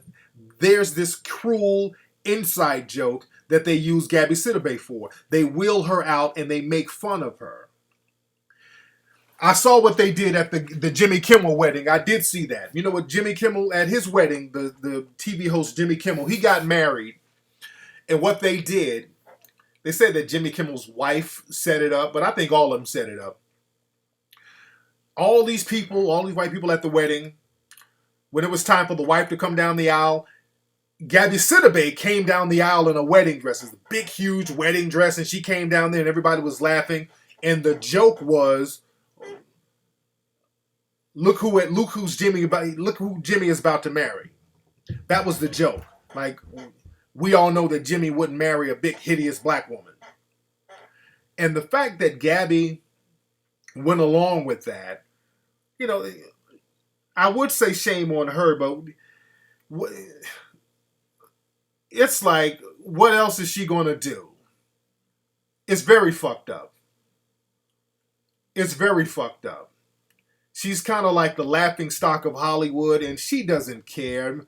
Speaker 1: there's this cruel inside joke that they use Gabby Sidibe for. They wheel her out and they make fun of her. I saw what they did at the Jimmy Kimmel wedding. I did see that. You know what, Jimmy Kimmel, at his wedding, the TV host Jimmy Kimmel, he got married. And what they did, they said that Jimmy Kimmel's wife set it up, but I think all of them set it up. All these white people at the wedding, when it was time for the wife to come down the aisle, Gabby Sidibe came down the aisle in a wedding dress. It's a big, huge wedding dress, and she came down there and everybody was laughing. And the joke was, look who Jimmy is about to marry. That was the joke. Like, we all know that Jimmy wouldn't marry a big, hideous black woman. And the fact that Gabby went along with that, you know, I would say shame on her, but it's like, what else is she going to do? It's very fucked up. It's very fucked up. She's kind of like the laughing stock of Hollywood, and she doesn't care.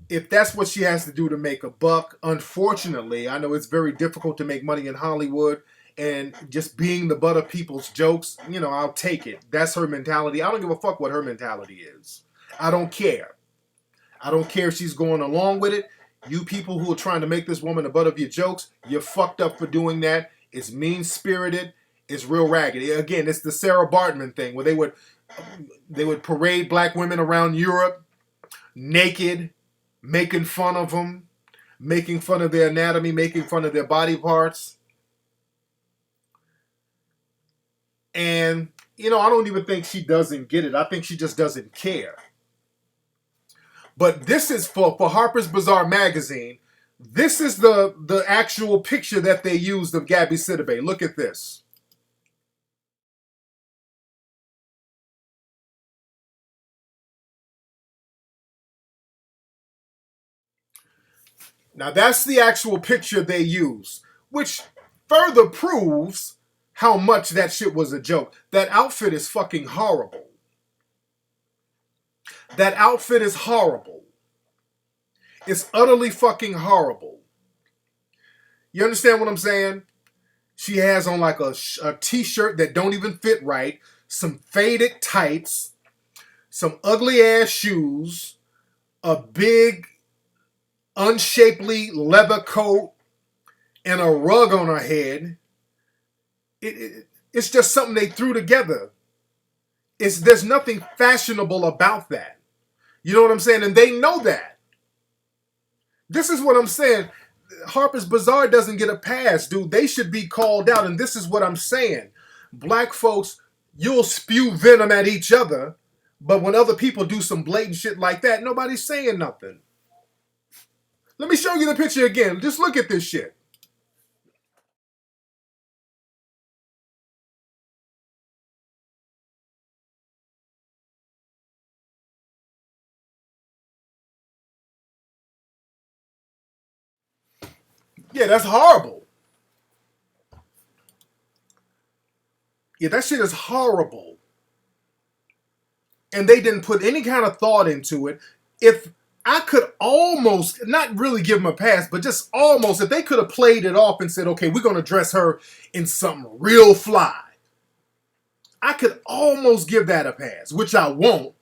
Speaker 1: If that's what she has to do to make a buck, unfortunately, I know it's very difficult to make money in Hollywood, and just being the butt of people's jokes, you know, I'll take it. That's her mentality. I don't give a fuck what her mentality is. I don't care. I don't care if she's going along with it. You people who are trying to make this woman the butt of your jokes, you're fucked up for doing that. It's mean-spirited. It's real ragged. Again, it's the Sarah Bartman thing where they would parade black women around Europe naked, making fun of them, making fun of their anatomy, making fun of their body parts. And, I don't even think she doesn't get it. I think she just doesn't care. But this is for Harper's Bazaar magazine. This is the actual picture that they used of Gabby Sidibe. Look at this. Now that's the actual picture they use, which further proves how much that shit was a joke. That outfit is fucking horrible. That outfit is horrible. It's utterly fucking horrible. You understand what I'm saying? She has on like a t-shirt that don't even fit right, some faded tights, some ugly ass shoes, a big unshapely leather coat, and a rug on her head. It's just something they threw together. There's nothing fashionable about that. You know what I'm saying? And they know that. This is what I'm saying. Harper's Bazaar doesn't get a pass, dude. They should be called out. And this is what I'm saying. Black folks, you'll spew venom at each other, but when other people do some blatant shit like that, nobody's saying nothing. Let me show you the picture again. Just look at this shit. Yeah, that's horrible. Yeah, that shit is horrible. And they didn't put any kind of thought into it. If I could almost, not really give them a pass, but just almost, if they could have played it off and said, okay, we're going to dress her in something real fly, I could almost give that a pass, which I won't.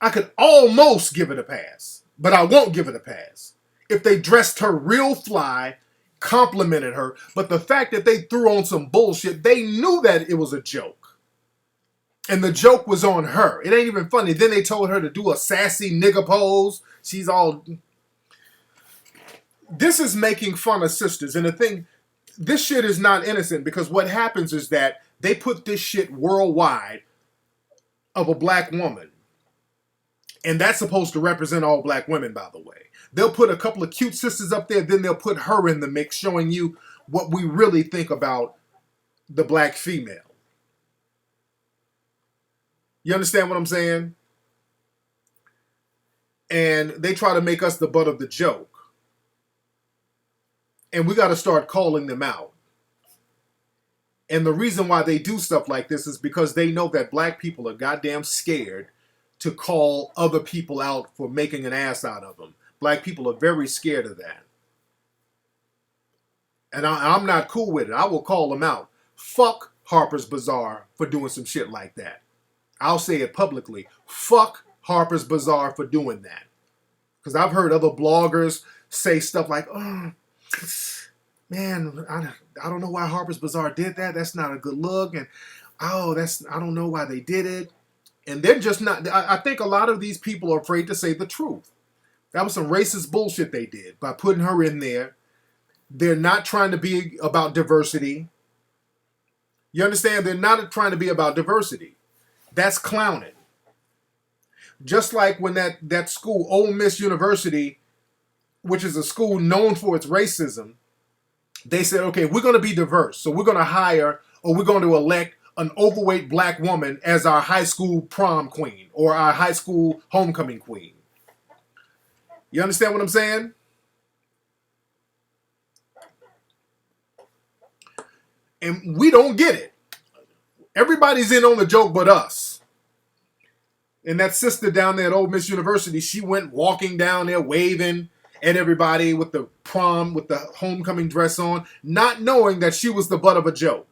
Speaker 1: I could almost give it a pass, but I won't give it a pass. If they dressed her real fly, complimented her, but the fact that they threw on some bullshit, they knew that it was a joke. And the joke was on her. It ain't even funny. Then they told her to do a sassy nigga pose. She's all... This is making fun of sisters. And the thing, this shit is not innocent because what happens is that they put this shit worldwide of a black woman. And that's supposed to represent all black women, by the way. They'll put a couple of cute sisters up there, then they'll put her in the mix, showing you what we really think about the black female. You understand what I'm saying? And they try to make us the butt of the joke. And we got to start calling them out. And the reason why they do stuff like this is because they know that black people are goddamn scared to call other people out for making an ass out of them. Black people are very scared of that. And I'm not cool with it. I will call them out. Fuck Harper's Bazaar for doing some shit like that. I'll say it publicly. Fuck Harper's Bazaar for doing that. Because I've heard other bloggers say stuff like, oh, man, I don't know why Harper's Bazaar did that. That's not a good look. And, oh, I don't know why they did it. And they're just not, I think a lot of these people are afraid to say the truth. That was some racist bullshit they did by putting her in there. They're not trying to be about diversity. You understand? They're not trying to be about diversity. That's clowning. Just like when that school, Ole Miss University, which is a school known for its racism, they said, okay, we're going to be diverse. So we're going to hire or we're going to elect an overweight black woman as our high school prom queen or our high school homecoming queen. You understand what I'm saying? And we don't get it. Everybody's in on the joke but us. And that sister down there at Ole Miss University, she went walking down there waving at everybody with the prom, with the homecoming dress on, not knowing that she was the butt of a joke.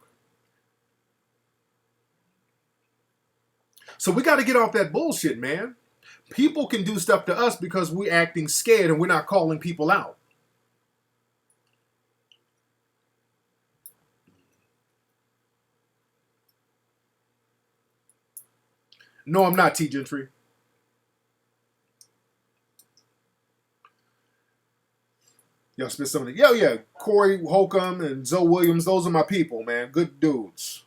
Speaker 1: So we got to get off that bullshit, man. People can do stuff to us because we're acting scared and we're not calling people out. No, I'm not T Gentry. Y'all spit some of the... Yeah. Corey Holcomb and Zoe Williams, those are my people, man. Good dudes.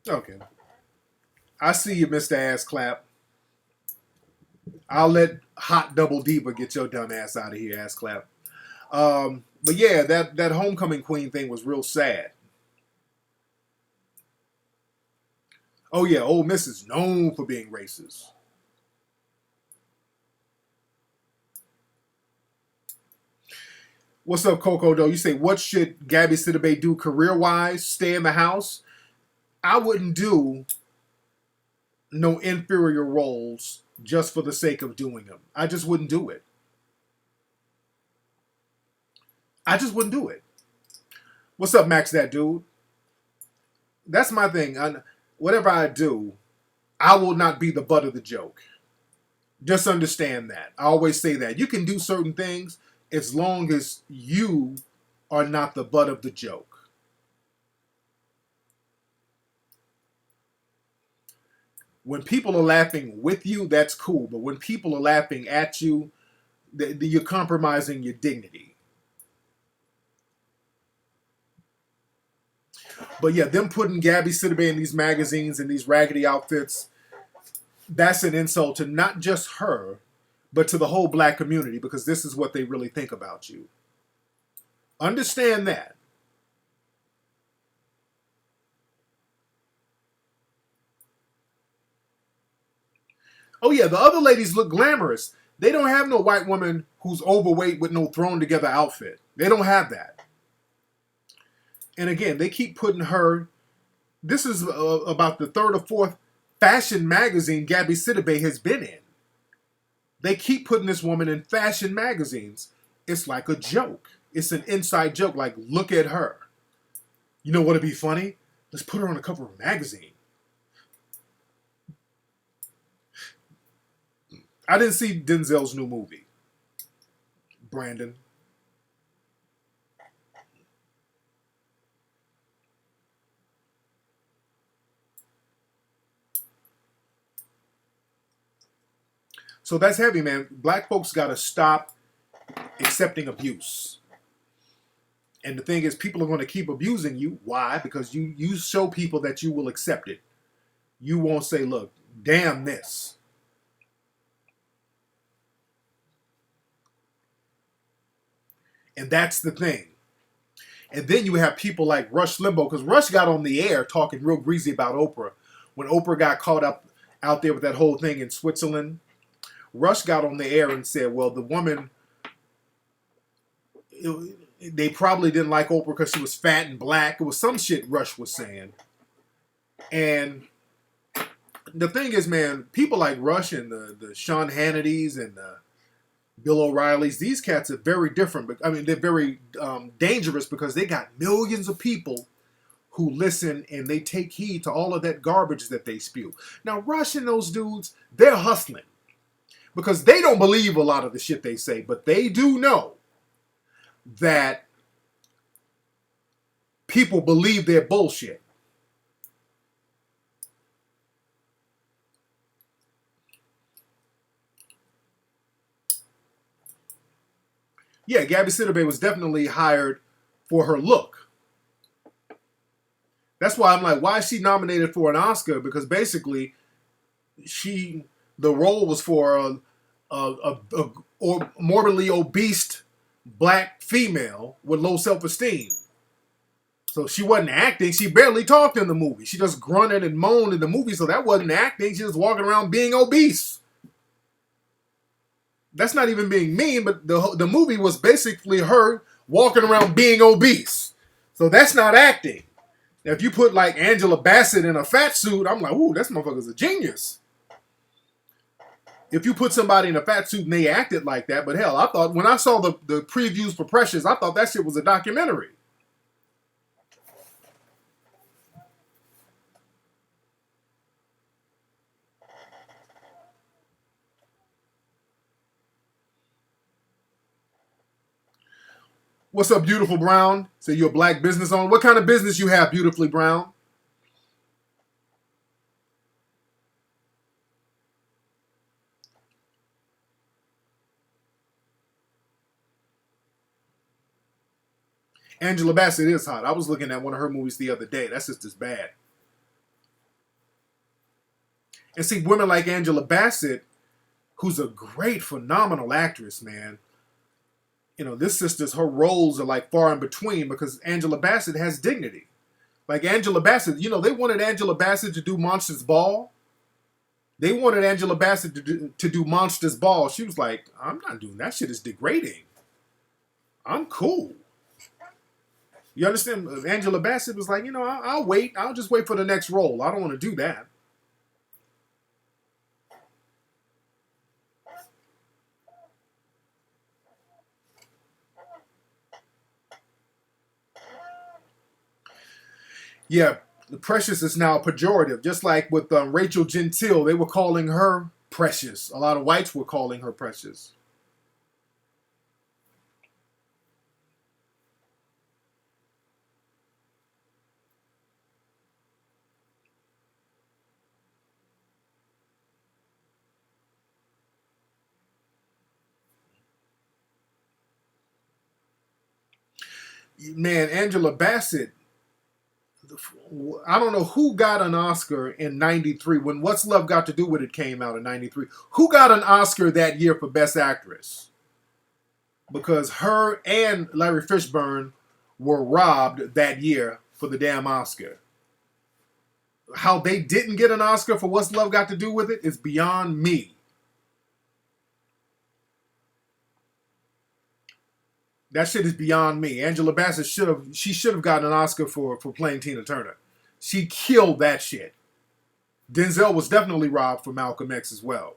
Speaker 1: Okay. I see you, Mr. Ass Clap. I'll let Hot Double Diva get your dumb ass out of here, Ass Clap. But yeah, that homecoming queen thing was real sad. Oh yeah, Ole Miss is known for being racist. What's up, Coco, though? You say, what should Gabby Sidibe do career-wise? Stay in the house? I wouldn't do no inferior roles just for the sake of doing them. I just wouldn't do it. I just wouldn't do it. What's up, Max, that dude? That's my thing. Whatever I do, I will not be the butt of the joke. Just understand that. I always say that. You can do certain things as long as you are not the butt of the joke. When people are laughing with you, that's cool. But when people are laughing at you, you're compromising your dignity. But yeah, them putting Gabby Sidibe in these magazines and these raggedy outfits, that's an insult to not just her, but to the whole black community, because this is what they really think about you. Understand that. Oh yeah, the other ladies look glamorous. They don't have no white woman who's overweight with no thrown together outfit. They don't have that. And again, they keep putting her... This is about the third or fourth fashion magazine Gabby Sidibe has been in. They keep putting this woman in fashion magazines. It's like a joke. It's an inside joke. Like, look at her. You know what'd be funny? Let's put her on the cover of a magazine. I didn't see Denzel's new movie. Brandon. So that's heavy, man. Black folks got to stop accepting abuse. And the thing is, people are going to keep abusing you. Why? Because you show people that you will accept it. You won't say, look, damn this. And that's the thing. And then you have people like Rush Limbaugh, because Rush got on the air talking real greasy about Oprah. When Oprah got caught up out there with that whole thing in Switzerland, Rush got on the air and said, well, the woman, they probably didn't like Oprah because she was fat and black. It was some shit Rush was saying. And the thing is, man, people like Rush and the Sean Hannitys and the Bill O'Reillys, these cats are very different. I mean, they're very dangerous because they got millions of people who listen and they take heed to all of that garbage that they spew. Now, Rush and those dudes, they're hustling. Because they don't believe a lot of the shit they say, but they do know that people believe their bullshit. Yeah, Gabby Sidibe was definitely hired for her look. That's why I'm like, why is she nominated for an Oscar? Because basically, the role was for a morbidly obese black female with low self-esteem. So she wasn't acting. She barely talked in the movie. She just grunted and moaned in the movie, so that wasn't acting. She was walking around being obese. That's not even being mean, but the movie was basically her walking around being obese. So that's not acting. If you put like Angela Bassett in a fat suit, I'm like, ooh, this motherfucker's a genius. If you put somebody in a fat suit and they acted like that, but hell, I thought when I saw the previews for Precious, I thought that shit was a documentary. What's up, Beautiful Brown? Say you're a black business owner. What kind of business you have, Beautifully Brown? Angela Bassett is hot. I was looking at one of her movies the other day. That's just as bad. And see, women like Angela Bassett, who's a great, phenomenal actress, man. You know, this sister's, her roles are like far in between because Angela Bassett has dignity. Like Angela Bassett, you know, they wanted Angela Bassett to do Monsters Ball. They wanted Angela Bassett to do Monsters Ball. She was like, I'm not doing that shit. Is degrading. I'm cool. You understand? Angela Bassett was like, you know, I'll wait. I'll just wait for the next role. I don't want to do that. Yeah, Precious is now pejorative. Just like with Rachel Gentile, they were calling her Precious. A lot of whites were calling her Precious. Man, Angela Bassett, I don't know who got an Oscar in 93 when What's Love Got to Do With It came out in 93. Who got an Oscar that year for Best Actress? Because her and Larry Fishburne were robbed that year for the damn Oscar. How they didn't get an Oscar for What's Love Got to Do With It is beyond me. That shit is beyond me. Angela Bassett should have gotten an Oscar for playing Tina Turner. She killed that shit. Denzel was definitely robbed for Malcolm X as well.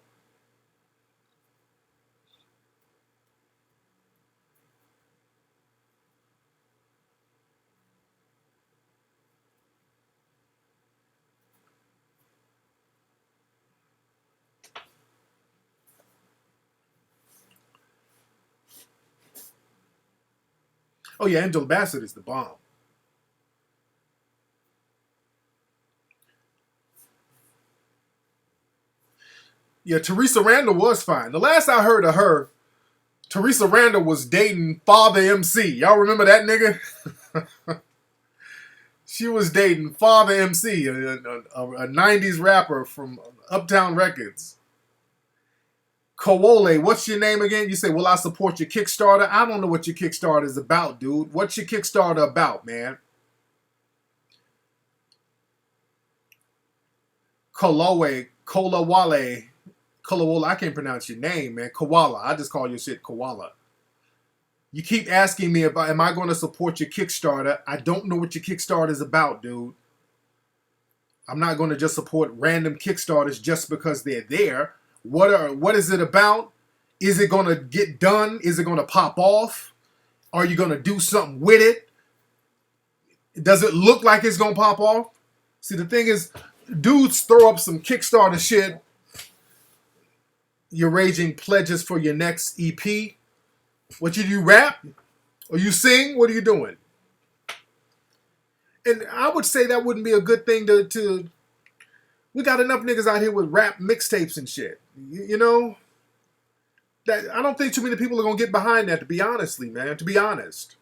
Speaker 1: Oh yeah, Angela Bassett is the bomb. Yeah, Teresa Randall was fine. The last I heard of her, Teresa Randall was dating Father MC. Y'all remember that nigga? She was dating Father MC, a 90s rapper from Uptown Records. Kowole, what's your name again? You say, will I support your Kickstarter? I don't know what your Kickstarter is about, dude. What's your Kickstarter about, man? Kolawale, I can't pronounce your name, man. Koala. I just call your shit Koala. You keep asking me about, am I going to support your Kickstarter? I don't know what your Kickstarter is about, dude. I'm not going to just support random Kickstarters just because they're there. What is it about? Is it going to get done? Is it going to pop off? Are you going to do something with it? Does it look like it's going to pop off? See, the thing is, dudes throw up some Kickstarter shit. You're raising pledges for your next EP. What you do, rap? Or you sing? What are you doing? And I would say that wouldn't be a good thing to we got enough niggas out here with rap mixtapes and shit. You know? That I don't think too many people are gonna get behind that, to be honestly, man. To be honest.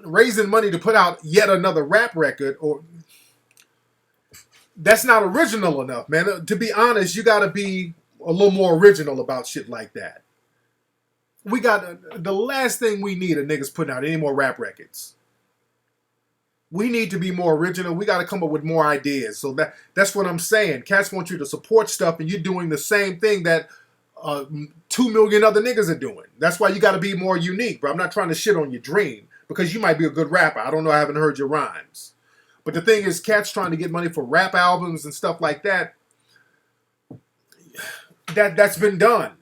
Speaker 1: Raising money to put out yet another rap record, or that's not original enough, man. To be honest, you gotta be a little more original about shit like that. We got the last thing we need are niggas putting out any more rap records. We need to be more original. We got to come up with more ideas. So that's what I'm saying. Cats want you to support stuff, and you're doing the same thing that 2 million other niggas are doing. That's why you got to be more unique, bro. I'm not trying to shit on your dream, because you might be a good rapper. I don't know. I haven't heard your rhymes. But the thing is, cats trying to get money for rap albums and stuff like that, that's been done.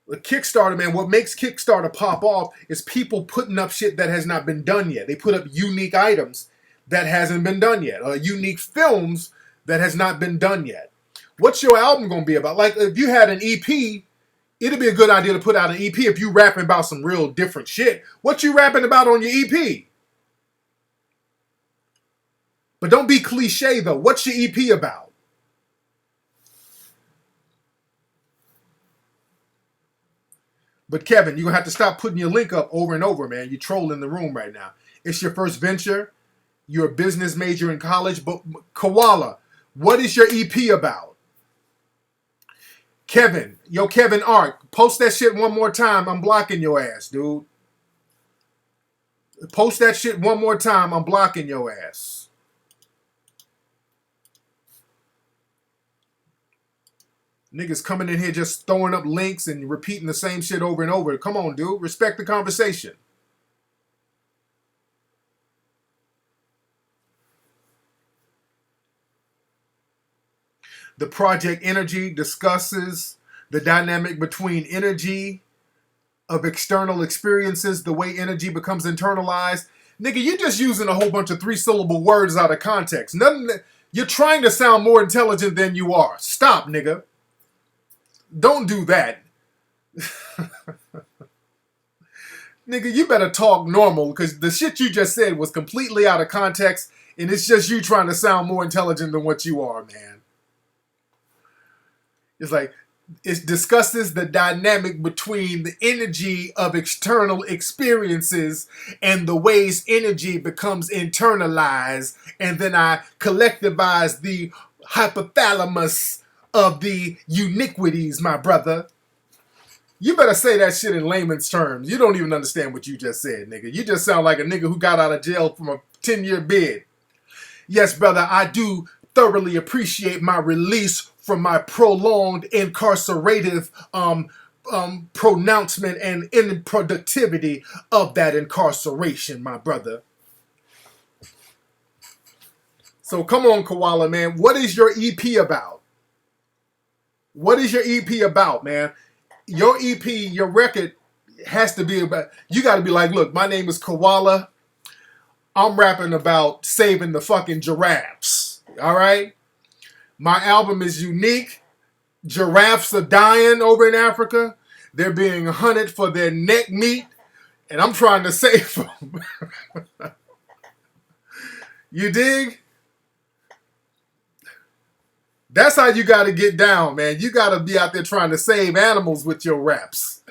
Speaker 1: The Kickstarter, man, what makes Kickstarter pop off is people putting up shit that has not been done yet. They put up unique items that hasn't been done yet, or unique films that has not been done yet. What's your album going to be about? Like, if you had an EP, it'd be a good idea to put out an EP if you rapping about some real different shit. What you rapping about on your EP? But don't be cliche, though. What's your EP about? But Kevin, you're going to have to stop putting your link up over and over, man. You're trolling the room right now. It's your first venture. You're a business major in college. But Koala, what is your EP about? Kevin, Kevin Art, post that shit one more time. I'm blocking your ass, dude. Post that shit one more time. I'm blocking your ass. Niggas coming in here just throwing up links and repeating the same shit over and over. Come on, dude. Respect the conversation. The Project Energy discusses the dynamic between energy of external experiences, the way energy becomes internalized. Nigga, you're just using a whole bunch of 3-syllable words out of context. You're trying to sound more intelligent than you are. Stop, nigga. Don't do that. Nigga, you better talk normal, because the shit you just said was completely out of context, and it's just you trying to sound more intelligent than what you are, man. It's like, it discusses the dynamic between the energy of external experiences and the ways energy becomes internalized, and then I collectivize the hypothalamus of the uniquities, my brother. You better say that shit in layman's terms. You don't even understand what you just said, nigga. You just sound like a nigga who got out of jail from a 10-year bid. Yes, brother, I do thoroughly appreciate my release from my prolonged incarcerative pronouncement and improductivity of that incarceration, my brother. So come on, Koala, man. What is your EP about? What is your EP about, man? Your EP, your record has to be about, you got to be like, look, my name is Koala. I'm rapping about saving the fucking giraffes. All right? My album is unique. Giraffes are dying over in Africa. They're being hunted for their neck meat, and I'm trying to save them. You dig? That's how you got to get down, man. You got to be out there trying to save animals with your raps.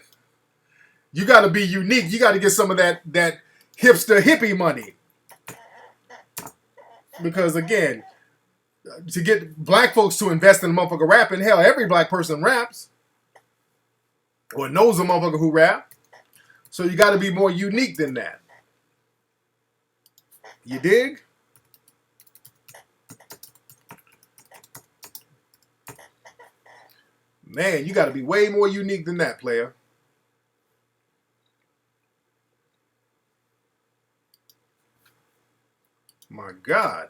Speaker 1: You got to be unique. You got to get some of that hipster hippie money. Because, again, to get black folks to invest in a motherfucker rapping, hell, every black person raps. Or knows a motherfucker who rap. So you got to be more unique than that. You dig? Man, you got to be way more unique than that, player. My God.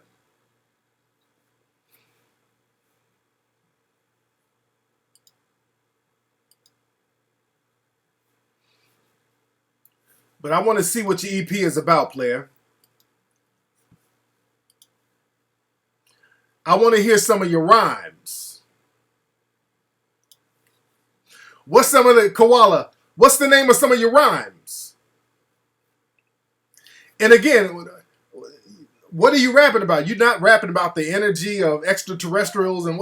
Speaker 1: But I want to see what your EP is about, player. I want to hear some of your rhymes. What's some of the, Koala, what's the name of some of your rhymes? And again, what are you rapping about? You're not rapping about the energy of extraterrestrials, and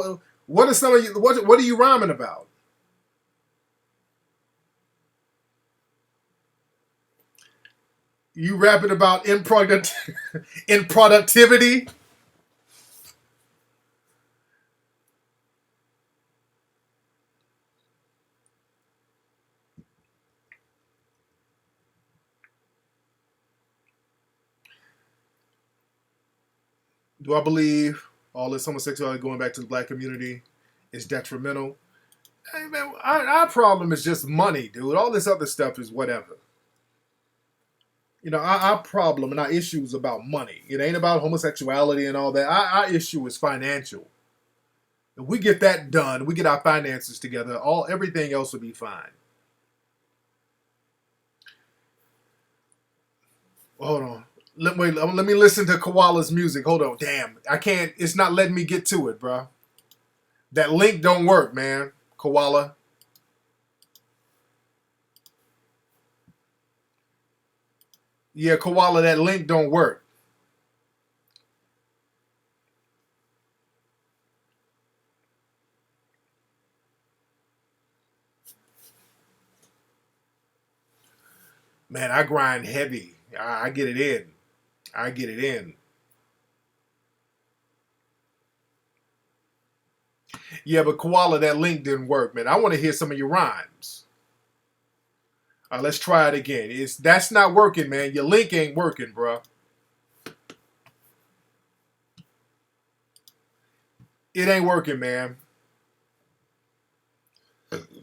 Speaker 1: what are some of you, what are you rhyming about? You rapping about improductivity? Do I believe all this homosexuality going back to the black community is detrimental? Hey man, our problem is just money, dude. All this other stuff is whatever. You know, our problem and our issue is about money. It ain't about homosexuality and all that. Our issue is financial. If we get that done, we get our finances together, everything else will be fine. Hold on. Let me listen to Koala's music. Hold on. Damn. I can't. It's not letting me get to it, bro. That link don't work, man. Koala. Yeah, Koala, that link don't work. Man, I grind heavy. I get it in. I get it in. Yeah, but Koala, that link didn't work, man. I want to hear some of your rhymes. Let's try it again. That's not working, man. Your link ain't working, bro. It ain't working, man.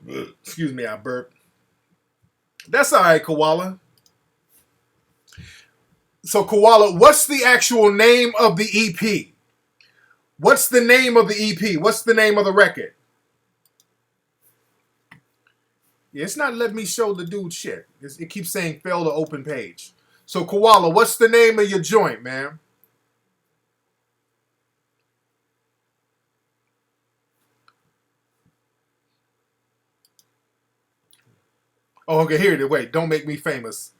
Speaker 1: Excuse me, I burped. That's all right, Koala. So, Koala, what's the actual name of the EP? What's the name of the EP? What's the name of the record? Yeah, it's not letting me show the dude shit. It keeps saying fail to open page. So, Koala, what's the name of your joint, man? Oh, okay, here it is. Wait, don't make me famous.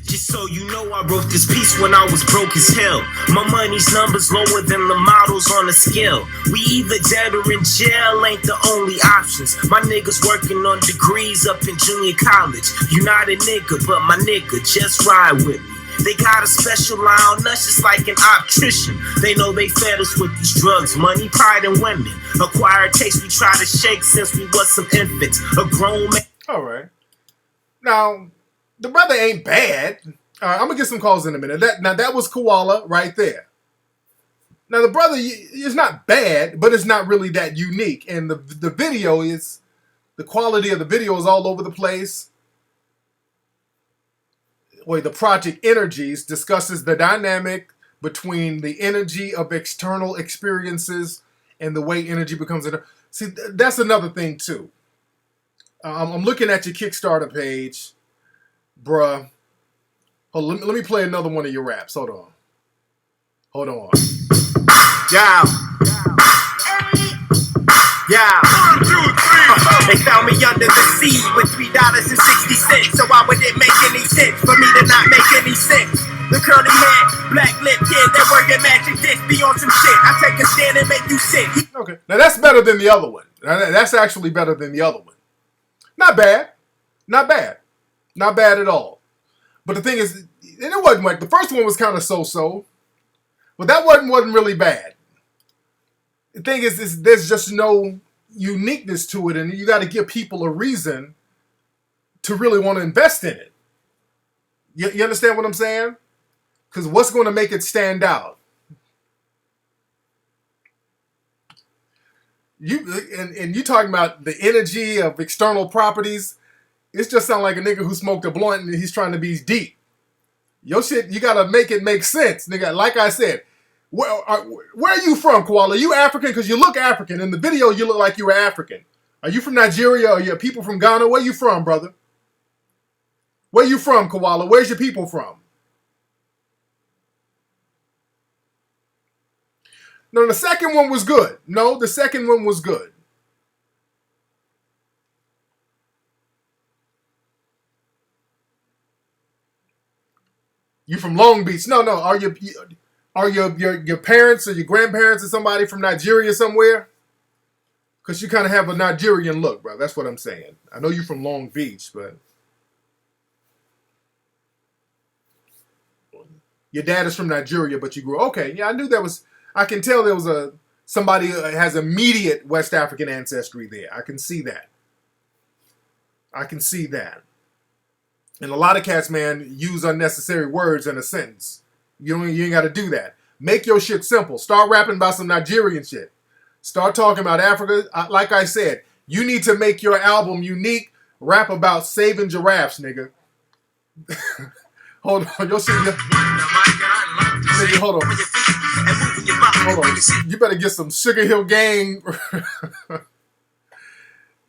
Speaker 4: Just so you know, I wrote this piece when I was broke as hell. My money's numbers lower than the models on the scale. We either dead or in jail, ain't the only options. My niggas working on degrees up in junior college. You not a nigga, but my nigga, just ride with me. They got a special eye on us, just like an optician. They know they fed us with these drugs, money, pride, and women. Acquired taste we try to shake since we was some infants. A grown man.
Speaker 1: All right. Now, the brother ain't bad. All right, I'm going to get some calls in a minute. That was Koala right there. Now, the brother is not bad, but it's not really that unique. And the video is, the quality of the video is all over the place. Wait, the Project Energies discusses the dynamic between the energy of external experiences and the way energy becomes. See, that's another thing, too. I'm looking at your Kickstarter page. Bruh. Hold on, let me play another one of your raps. Hold on.
Speaker 4: Yeah. They found me under the sea with $3.60. So why would it make any sense for me to not make any sense? The curly head, black lip kid, they're working magic dick, be on some shit. I take a stand and make you sick.
Speaker 1: Okay, now that's better than the other one. That's actually better than the other one. Not bad. Not bad at all. But the thing is, and it wasn't like the first one was kind of so-so, but that wasn't really bad. The thing is there's just no uniqueness to it, and you got to give people a reason to really want to invest in it. You understand what I'm saying? Because what's going to make it stand out? You talking about the energy of external properties. It just sounds like a nigga who smoked a blunt and he's trying to be deep. Your shit, you gotta make it make sense, nigga. Like I said, where are you from, Koala? Are you African? Because you look African. In the video, you look like you were African. Are you from Nigeria? Are you people from Ghana? Where you from, brother? Where you from, Koala? Where's your people from? No, the second one was good. No, the second one was good. You from Long Beach? No. Are your parents or your grandparents or somebody from Nigeria somewhere? Because you kind of have a Nigerian look, bro. That's what I'm saying. I know you're from Long Beach, but your dad is from Nigeria, but you grew. Okay, yeah, I knew that was. I can tell there was somebody who has immediate West African ancestry there. I can see that. And a lot of cats, man, use unnecessary words in a sentence. You ain't got to do that. Make your shit simple. Start rapping about some Nigerian shit. Start talking about Africa. Like I said, you need to make your album unique rap about saving giraffes, nigga. Hold on, your shit. Nigga, hold on. You better get some Sugar Hill Gang.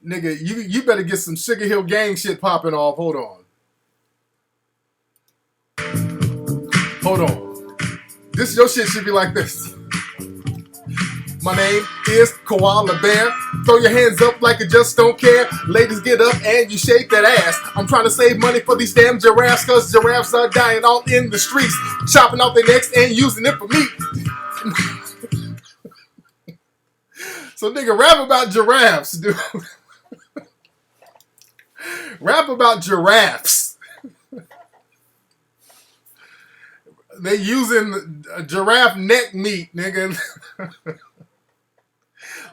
Speaker 1: Nigga, you better get some Sugar Hill Gang shit popping off. Hold on. Hold on. This your shit should be like this. My name is Koala Bear. Throw your hands up like you just don't care. Ladies, get up and you shake that ass. I'm trying to save money for these damn giraffes, cause giraffes are dying all in the streets, chopping off their necks and using it for meat. So nigga, rap about giraffes, dude. Rap about giraffes. They using giraffe neck meat, nigga.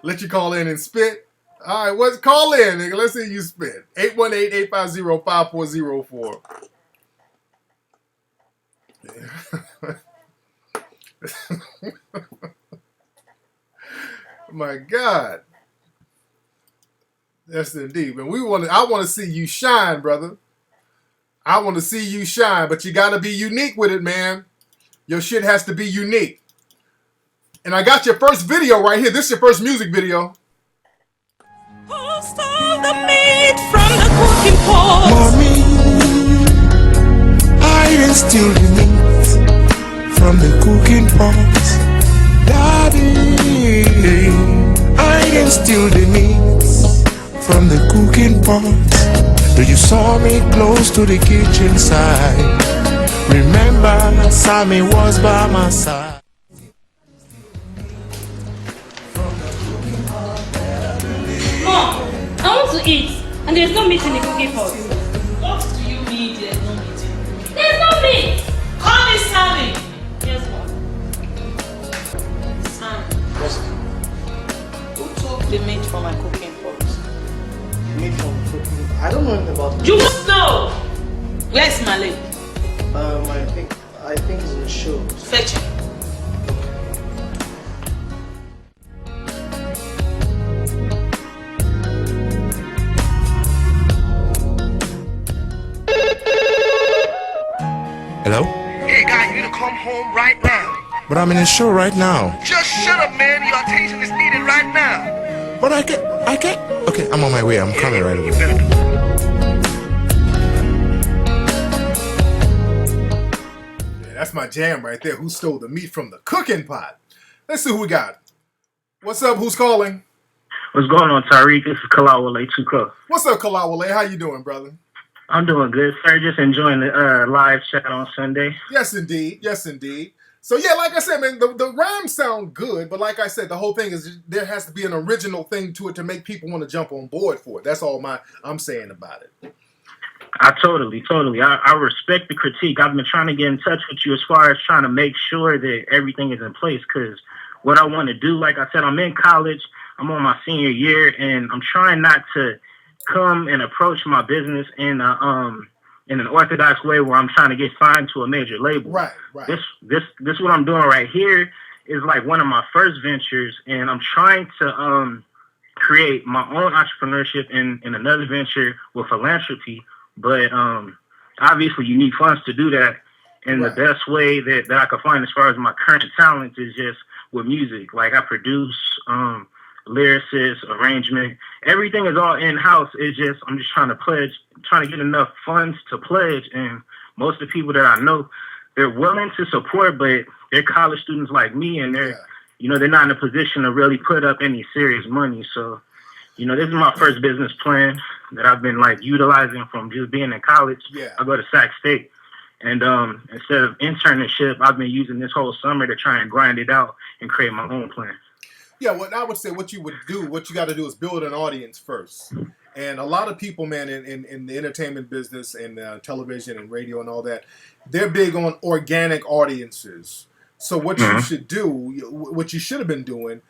Speaker 1: Let you call in and spit. All right, what's call in, nigga? Let's see you spit. 818-850-5404. My God. Yes, indeed. Man, I want to see you shine, brother. I want to see you shine, but you got to be unique with it, man. Your shit has to be unique. And I got your first video right here. This is your first music video.
Speaker 5: Who stole the meat from the cooking pot?
Speaker 6: Mommy, I didn't steal the meat from the cooking pot. Daddy, I didn't steal the meat from the cooking pot. You saw me close to the kitchen side. Remember, Sammy was by my side.
Speaker 7: Mom, I want to eat, and there's no meat in the cooking pot.
Speaker 8: What do you mean there's no meat?
Speaker 7: There's no meat!
Speaker 8: Call me Sammy!
Speaker 7: Yes, Mom.
Speaker 8: Sam. Who took the meat from my cooking pot?
Speaker 9: Meat from cooking. I don't know anything about it.
Speaker 8: You must know! Where's my leg?
Speaker 9: I think it's in the show.
Speaker 8: Fetch it.
Speaker 6: Hello?
Speaker 10: Hey guy, you need to come home right now.
Speaker 6: But I'm in a show right now.
Speaker 10: Just shut up, man. Your attention is needed right now.
Speaker 6: But I can't. Okay, I'm on my way. I'm coming right away.
Speaker 1: Yeah, that's my jam right there. Who stole the meat from the cooking pot? Let's see who we got. What's up? Who's calling?
Speaker 11: What's going on, Tariq? This is Kalawale Tuko.
Speaker 1: What's up, Kalawale? How you doing, brother?
Speaker 11: I'm doing good, sir. Just enjoying the live chat on Sunday.
Speaker 1: Yes, indeed. Yes, indeed. So, yeah, like I said, man, the rhymes sound good, but like I said, the whole thing is there has to be an original thing to it to make people want to jump on board for it. That's all I'm saying about it.
Speaker 11: I totally. I respect the critique. I've been trying to get in touch with you as far as trying to make sure that everything is in place, because what I want to do, like I said, I'm in college. I'm on my senior year, and I'm trying not to come and approach my business in an orthodox way where I'm trying to get signed to a major label.
Speaker 1: Right.
Speaker 11: This what I'm doing right here is like one of my first ventures, and I'm trying to create my own entrepreneurship in another venture with philanthropy. But obviously you need funds to do that. And the best way that I could find as far as my current talent is just with music. Like I produce, lyricist, arrangement, everything is all in-house. I'm just trying to get enough funds to pledge. And most of the people that I know, they're willing to support, but they're college students like me, and they're not in a position to really put up any serious money. So, this is my first business plan that I've been like utilizing from just being in college.
Speaker 1: Yeah.
Speaker 11: I go to Sac State, and instead of internship, I've been using this whole summer to try and grind it out and create my own plan.
Speaker 1: Yeah, what I would say, what you got to do is build an audience first. And a lot of people, man, in the entertainment business and television and radio and all that, they're big on organic audiences. So what you should do, what you should have been doing,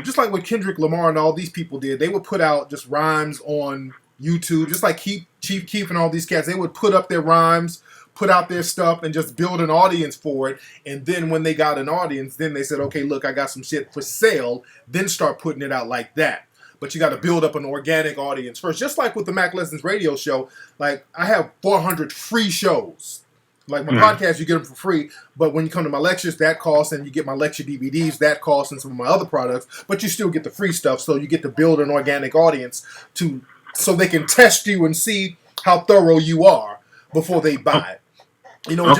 Speaker 1: just like what Kendrick Lamar and all these people did, they would put out just rhymes on YouTube, just like Chief Keef and all these cats. They would put up their rhymes, put out their stuff, and just build an audience for it. And then when they got an audience, then they said, okay, look, I got some shit for sale. Then start putting it out like that. but you got to build up an organic audience first. Just like with the Mac Lessons radio show, like I have 400 free shows. Like my podcast, you get them for free, but when you come to my lectures, that costs, and you get my lecture DVDs, that costs, and some of my other products, but you still get the free stuff, so you get to build an organic audience so they can test you and see how thorough you are before they buy. You know,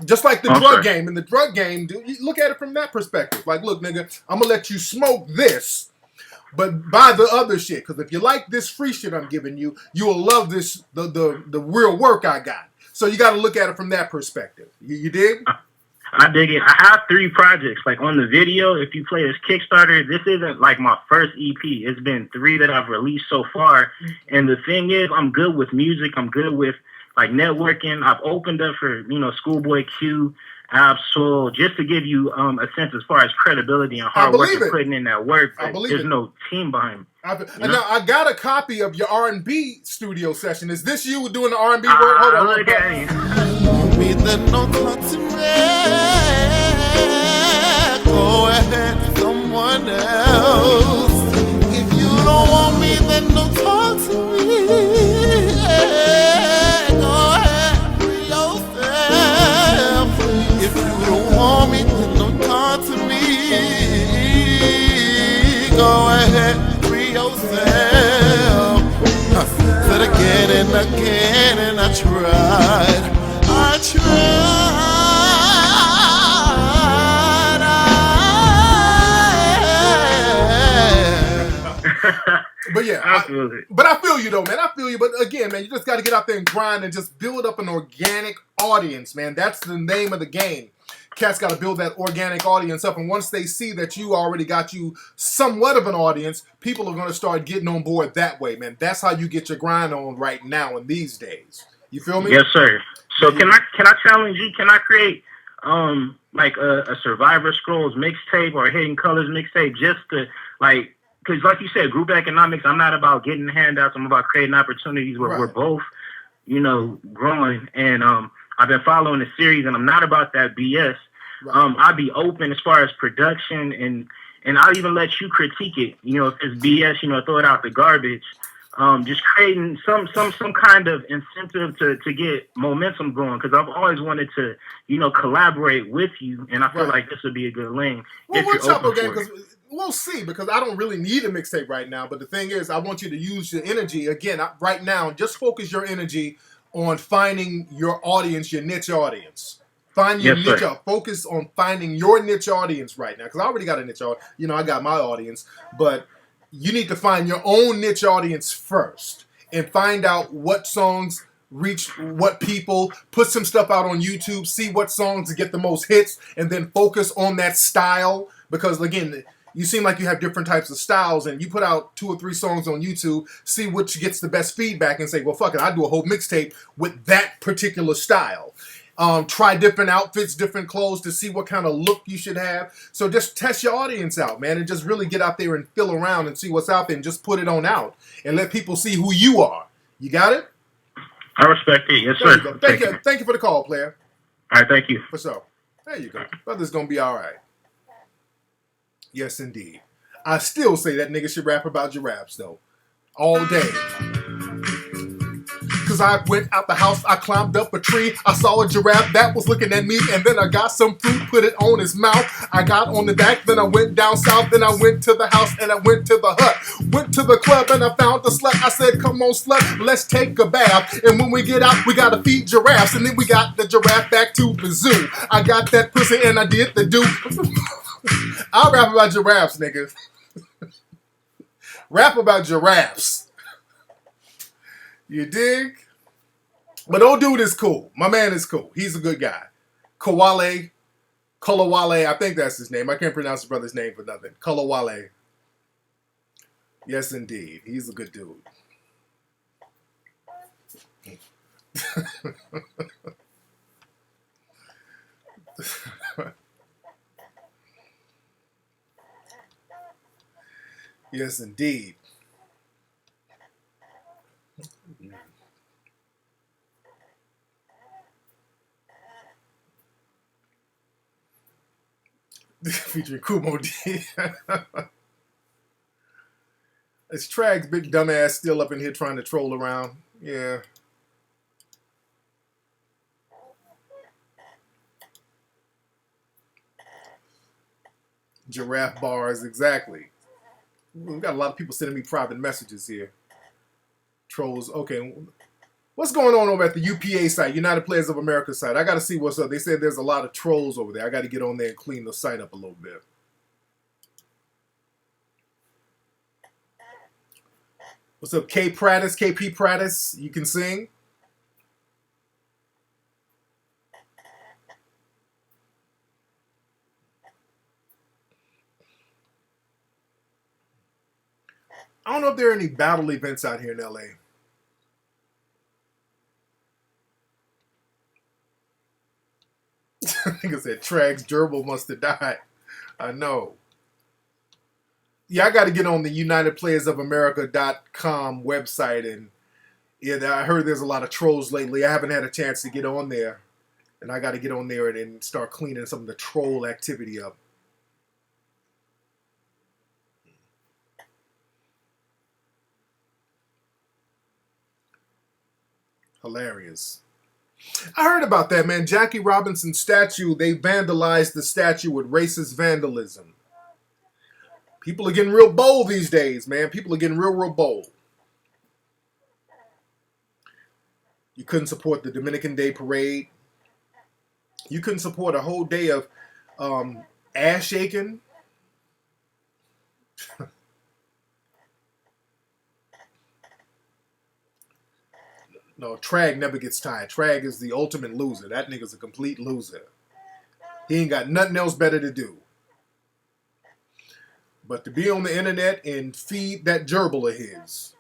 Speaker 1: just like the drug game. In the drug game, dude, you look at it from that perspective. Like, look, nigga, I'm gonna let you smoke this, but buy the other shit. Because if you like this free shit I'm giving you, you will love this the real work I got. So you got to look at it from that perspective. You dig?
Speaker 11: I dig it. I have 3 projects. Like on the video, if you play this Kickstarter, this isn't like my first EP. It's been 3 that I've released so far. And the thing is, I'm good with music. I'm good with like networking. I've opened up for, Schoolboy Q, Absol, just to give you a sense as far as credibility and hard work and putting in that work. There's no team behind me.
Speaker 1: Now I got a copy of your R&B studio session. Is this you doing the R&B work? Hold on.
Speaker 11: Look at you.
Speaker 6: Go ahead, someone else. If you don't want me, then don't talk to me. Go ahead, free yourself. If you don't want me, then don't talk to me. Go ahead, free yourself. Said again and again, and I tried.
Speaker 1: But yeah, I feel you though, man. I feel you. But again, man, you just got to get out there and grind and just build up an organic audience, man. That's the name of the game. Cats got to build that organic audience up, and once they see that you already got you somewhat of an audience, people are going to start getting on board that way, man. That's how you get your grind on right now in these days. You feel me?
Speaker 11: Yes, sir. So can I challenge you? Can I create like a Survivor Scrolls mixtape or a Hidden Colors mixtape just to like? Because like you said, group economics, I'm not about getting handouts. I'm about creating opportunities where we're both, growing. And I've been following the series, and I'm not about that BS. Right. I'll be open as far as production, and I'll even let you critique it. If it's BS, throw it out the garbage. Just creating some kind of incentive to get momentum going, because I've always wanted to, collaborate with you, and I feel like this would be a good lane.
Speaker 1: Well, we'll chop again, because we'll see, because I don't really need a mixtape right now. But the thing is, I want you to use your energy again right now. Just focus your energy on finding your audience, your niche audience. Find your niche. Focus on finding your niche audience right now, because I already got a niche audience. I got my audience, but you need to find your own niche audience first and find out what songs reach what people. Put some stuff out on YouTube, see what songs get the most hits, and then focus on that style. Because again, you seem like you have different types of styles, and you put out 2 or 3 songs on YouTube, see which gets the best feedback, and say, well, fuck it, I do a whole mixtape with that particular style. Try different outfits, different clothes to see what kind of look you should have. So just test your audience out, man, and just really get out there and feel around and see what's out there and just put it on out and let people see who you are. You got it?
Speaker 11: I respect it. Yes, sir.
Speaker 1: Thank you for the call, player.
Speaker 11: All right, thank you.
Speaker 1: For sure. There you go. Brother's going to be all right. Yes, indeed. I still say that nigga should rap about giraffes, though. All day. Because I went out the house, I climbed up a tree, I saw a giraffe that was looking at me, and then I got some fruit, put it on his mouth. I got on the back, then I went down south, then I went to the house, and I went to the hut. Went to the club, and I found the slut. I said, come on, slut, let's take a bath. And when we get out, we gotta feed giraffes, and then we got the giraffe back to the zoo. I got that pussy, and I did the do. I'll rap about giraffes, nigga. Rap about giraffes. You dig? But old dude is cool. My man is cool. He's a good guy. Kolawale, I think that's his name. I can't pronounce his brother's name for nothing. Kolawale. Yes, indeed. He's a good dude. Yes, indeed. Featuring Kumo D. It's Trag's big dumbass still up in here trying to troll around. Yeah. Giraffe bars, exactly. We've got a lot of people sending me private messages here. Trolls. Okay. What's going on over at the UPA site, United Players of America site? I got to see what's up. They said there's a lot of trolls over there. I got to get on there and clean the site up a little bit. What's up, KP Prattis? You can sing? I don't know if there are any battle events out here in LA. I think I said Trag's gerbil must have died. I know. Yeah, I got to get on the UnitedPlayersOfAmerica.com website, and yeah, I heard there's a lot of trolls lately. I haven't had a chance to get on there, and I got to get on there and start cleaning some of the troll activity up. Hilarious. I heard about that, man. Jackie Robinson's statue, they vandalized the statue with racist vandalism. People are getting real bold these days, man. People are getting real bold. You couldn't support the Dominican Day Parade. You couldn't support a whole day of ass shaking. No, Trag never gets tired. Trag is the ultimate loser. That nigga's a complete loser. He ain't got nothing else better to do. But to be on the internet and feed that gerbil of his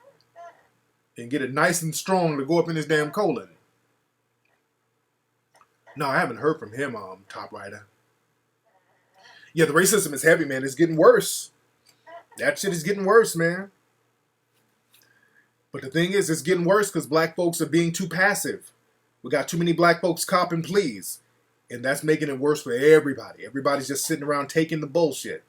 Speaker 1: and get it nice and strong to go up in his damn colon. No, I haven't heard from him, Top Writer. Yeah, the racism is heavy, man. It's getting worse. That shit is getting worse, man. But the thing is, it's getting worse because black folks are being too passive. We got too many black folks copping pleas. And that's making it worse for everybody. Everybody's just sitting around taking the bullshit.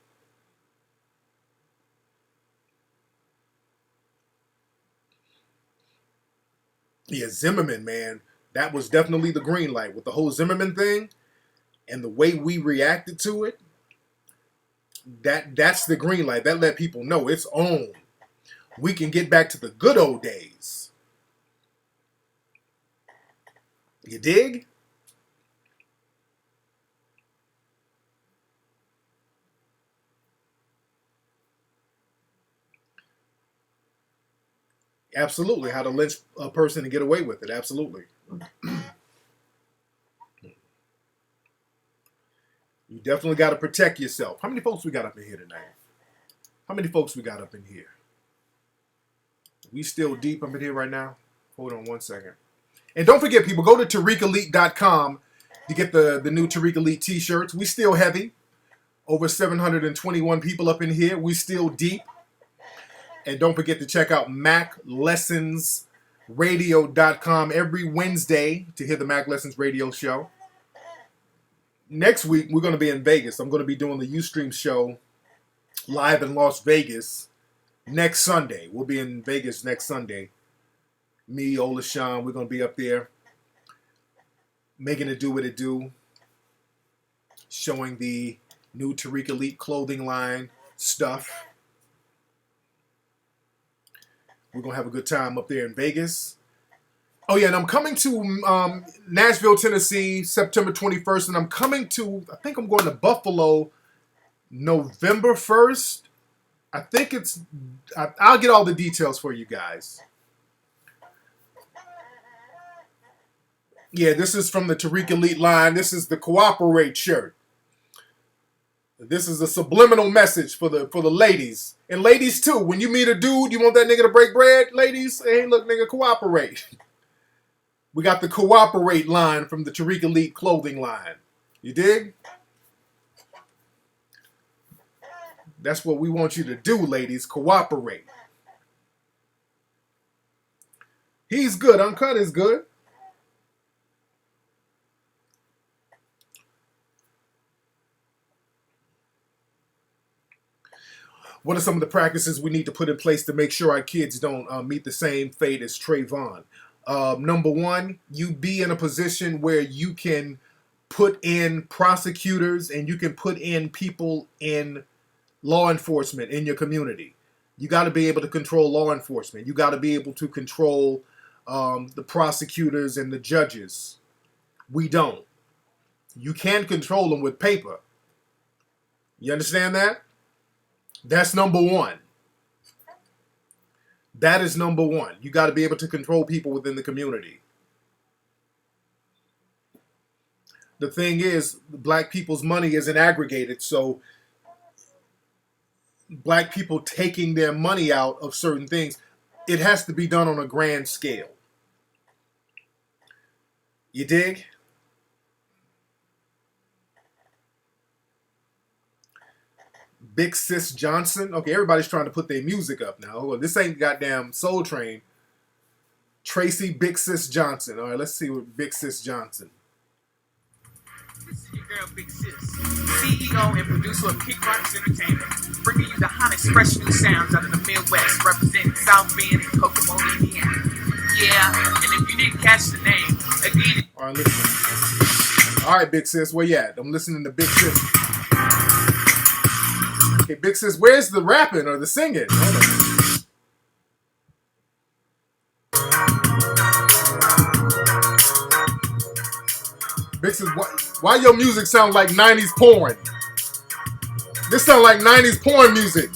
Speaker 1: Yeah, Zimmerman, man. That was definitely the green light. With the whole Zimmerman thing and the way we reacted to it, that's the green light. That let people know it's on. We can get back to the good old days. You dig? Absolutely. How to lynch a person and get away with it. Absolutely. You definitely got to protect yourself. How many folks we got up in here tonight? How many folks we got up in here? We still deep up in here right now? Hold on one second. And don't forget, people, go to TariqElite.com to get the new Tariq Elite t-shirts. We still heavy. Over 721 people up in here. We still deep. And don't forget to check out MacLessonsRadio.com every Wednesday to hear the Mac Lessons Radio show. Next week, we're going to be in Vegas. I'm going to be doing the Ustream show live in Las Vegas next Sunday. We'll be in Vegas next Sunday. Me, Ola Sean, we're going to be up there making it do what it do. Showing the new Tariq Elite clothing line stuff. We're going to have a good time up there in Vegas. Oh, yeah, and I'm coming to Nashville, Tennessee, September 21st. And I'm coming to, I think I'm going to Buffalo November 1st. I think it's, I'll get all the details for you guys. Yeah, this is from the Tariq Elite line. This is the Cooperate shirt. This is a subliminal message for the ladies. And ladies, too. When you meet a dude, you want that nigga to break bread? Ladies, hey, look, nigga, cooperate. We got the Cooperate line from the Tariq Elite clothing line. You dig? That's what we want you to do, ladies. Cooperate. He's good. Uncut is good. What are some of the practices we need to put in place to make sure our kids don't meet the same fate as Trayvon? Number one, you be in a position where you can put in prosecutors and you can put in people in law enforcement in your community. You got to be able to control law enforcement. You got to be able to control the prosecutors and the judges. We don't. You can control them with paper. You understand that? That's number one. That is number one. You got to be able to control people within the community. The thing is, black people's money isn't aggregated, so black people taking their money out of certain things, it has to be done on a grand scale. You dig? Big Sis Johnson. Okay, everybody's trying to put their music up now. Well, this ain't goddamn Soul Train. Tracy Big Sis Johnson. All right, let's see what Big Sis Johnson.
Speaker 12: This is your girl, Big Sis, CEO and producer of Kick Rocks Entertainment, bringing you the hottest, fresh new sounds out of the Midwest, representing South Bend and Kokomo, Indiana. Yeah, and if you didn't catch the name, again.
Speaker 1: All right, listen. All right, Big Sis, where you at? I'm listening to Big Sis. Okay, Big Sis, where's the rapping or the singing? Hold on. Big Sis, why your music sound like 90s porn? This sound like 90s porn music.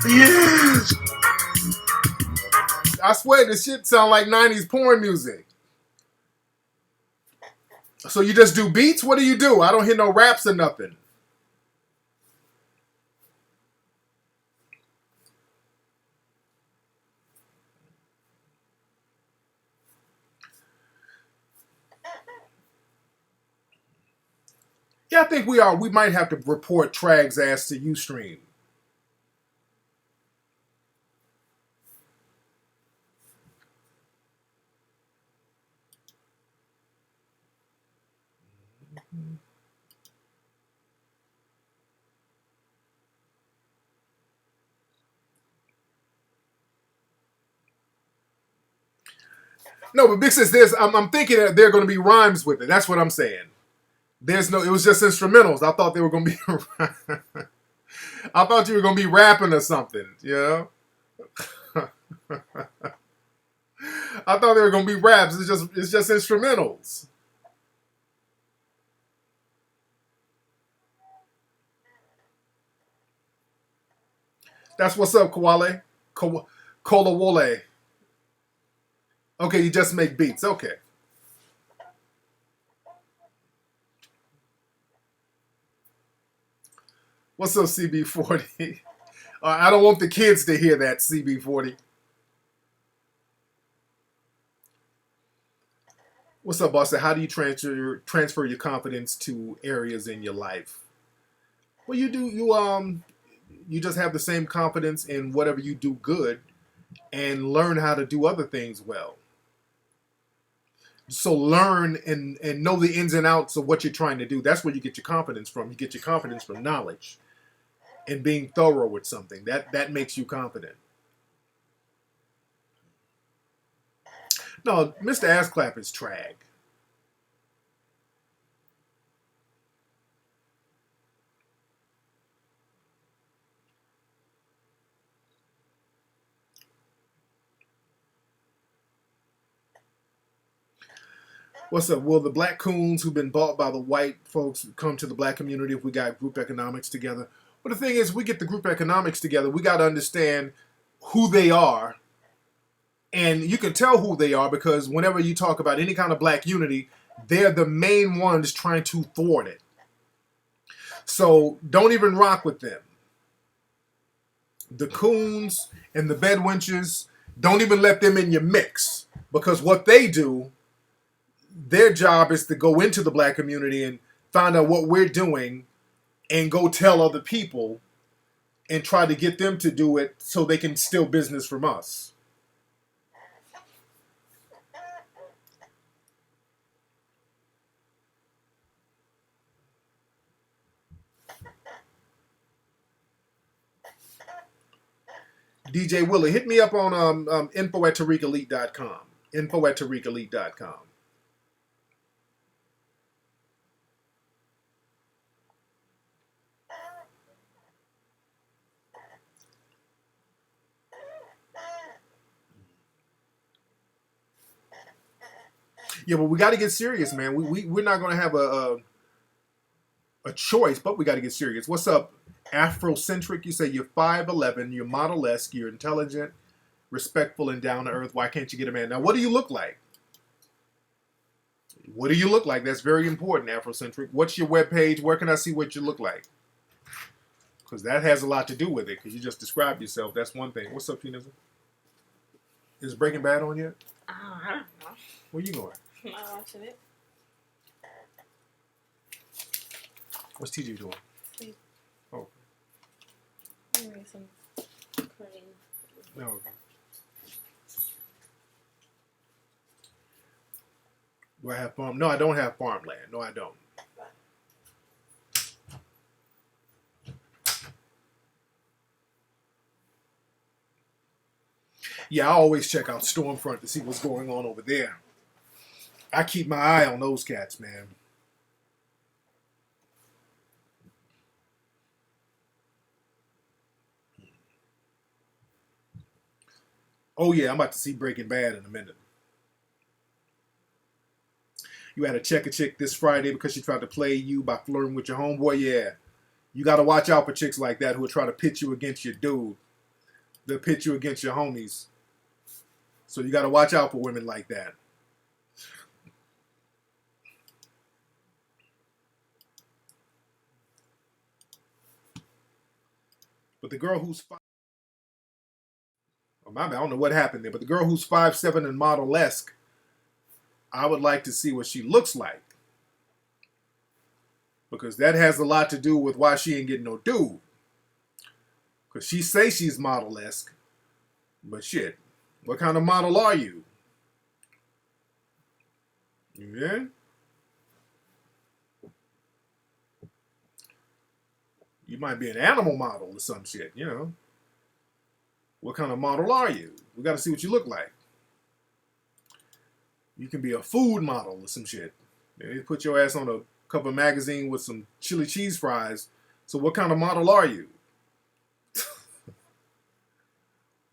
Speaker 6: Yes.
Speaker 1: I swear this shit sound like 90s porn music. So you just do beats? What do you do? I don't hear no raps or nothing. Yeah, I think we are. We might have to report Trag's ass to Ustream. No, but Big Sis, I'm thinking that there are going to be rhymes with it. That's what I'm saying. It was just instrumentals. I thought they were going to be. I thought you were going to be rapping or something. You know. I thought they were going to be raps. It's just instrumentals. That's what's up, Koale. Kola Wole. Okay, you just make beats. Okay. What's up, CB40? I don't want the kids to hear that, CB40. What's up, Boston? How do you transfer your confidence to areas in your life? Well, you just have the same confidence in whatever you do good and learn how to do other things well. So learn and know the ins and outs of what you're trying to do. That's where you get your confidence from. You get your confidence from knowledge and being thorough with something. That makes you confident. No, Mr. Assclap is Trag. What's up? Will the black coons who've been bought by the white folks come to the black community if we got group economics together? But the thing is, we get the group economics together, we got to understand who they are. And you can tell who they are because whenever you talk about any kind of black unity, they're the main ones trying to thwart it. So don't even rock with them. The coons and the bedwenches, don't even let them in your mix because what they do, their job is to go into the black community and find out what we're doing and go tell other people and try to get them to do it so they can steal business from us. DJ Willie, hit me up on info@TariqElite.com. Info@TariqElite.com. Yeah, but we got to get serious, man. We're not going to have a choice, but we got to get serious. What's up, Afrocentric? You say you're 5'11", you're model-esque, you're intelligent, respectful, and down to earth. Why can't you get a man? Now, what do you look like? What do you look like? That's very important, Afrocentric. What's your webpage? Where can I see what you look like? Because that has a lot to do with it, because you just described yourself. That's one thing. What's up, Peniza? Is Breaking Bad on yet?
Speaker 7: I don't know.
Speaker 1: Where you going?
Speaker 7: I'm not watching it.
Speaker 1: What's TJ doing?
Speaker 7: Sleep.
Speaker 1: Oh.
Speaker 7: I'm reading some cream.
Speaker 1: No, okay. Do I have farm? No, I don't have farmland. No, I don't. Yeah, I always check out Stormfront to see what's going on over there. I keep my eye on those cats, man. Oh, yeah, I'm about to see Breaking Bad in a minute. You had to check a chick this Friday because she tried to play you by flirting with your homeboy? Yeah. You got to watch out for chicks like that who will try to pit you against your dude. They'll pit you against your homies. So you got to watch out for women like that. But the girl who's my bad, I don't know what happened there, but the girl who's 5'7" and model-esque, I would like to see what she looks like. Because that has a lot to do with why she ain't getting no dude. Because she say she's model-esque, but shit, what kind of model are you? Yeah? You might be an animal model or some shit, you know. What kind of model are you? We got to see what you look like. You can be a food model or some shit. They put your ass on a cover magazine with some chili cheese fries. So what kind of model are you?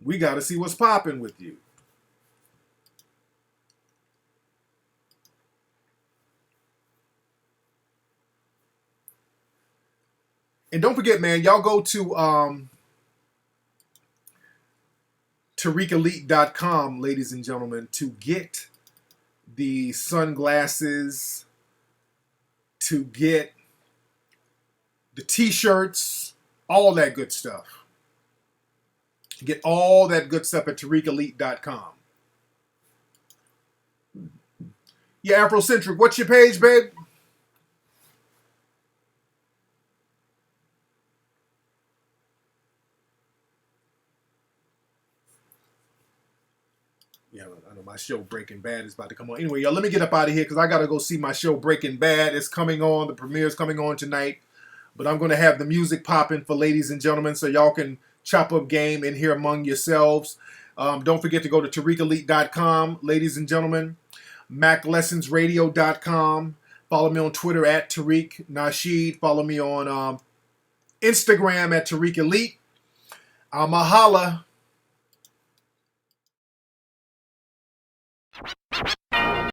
Speaker 1: We got to see what's popping with you. And don't forget, man, y'all go to TariqElite.com, ladies and gentlemen, to get the sunglasses, to get the t-shirts, all that good stuff. Get all that good stuff at TariqElite.com. Yeah, Afrocentric, what's your page, babe? Yeah, I know my show Breaking Bad is about to come on. Anyway, y'all, let me get up out of here because I got to go see my show Breaking Bad. It's coming on. The premiere is coming on tonight. But I'm going to have the music popping for ladies and gentlemen so y'all can chop up game in here among yourselves. Don't forget to go to TariqElite.com, ladies and gentlemen. MacLessonsRadio.com. Follow me on Twitter at Tariq Nasheed. Follow me on Instagram at Tariq Elite. Mahala.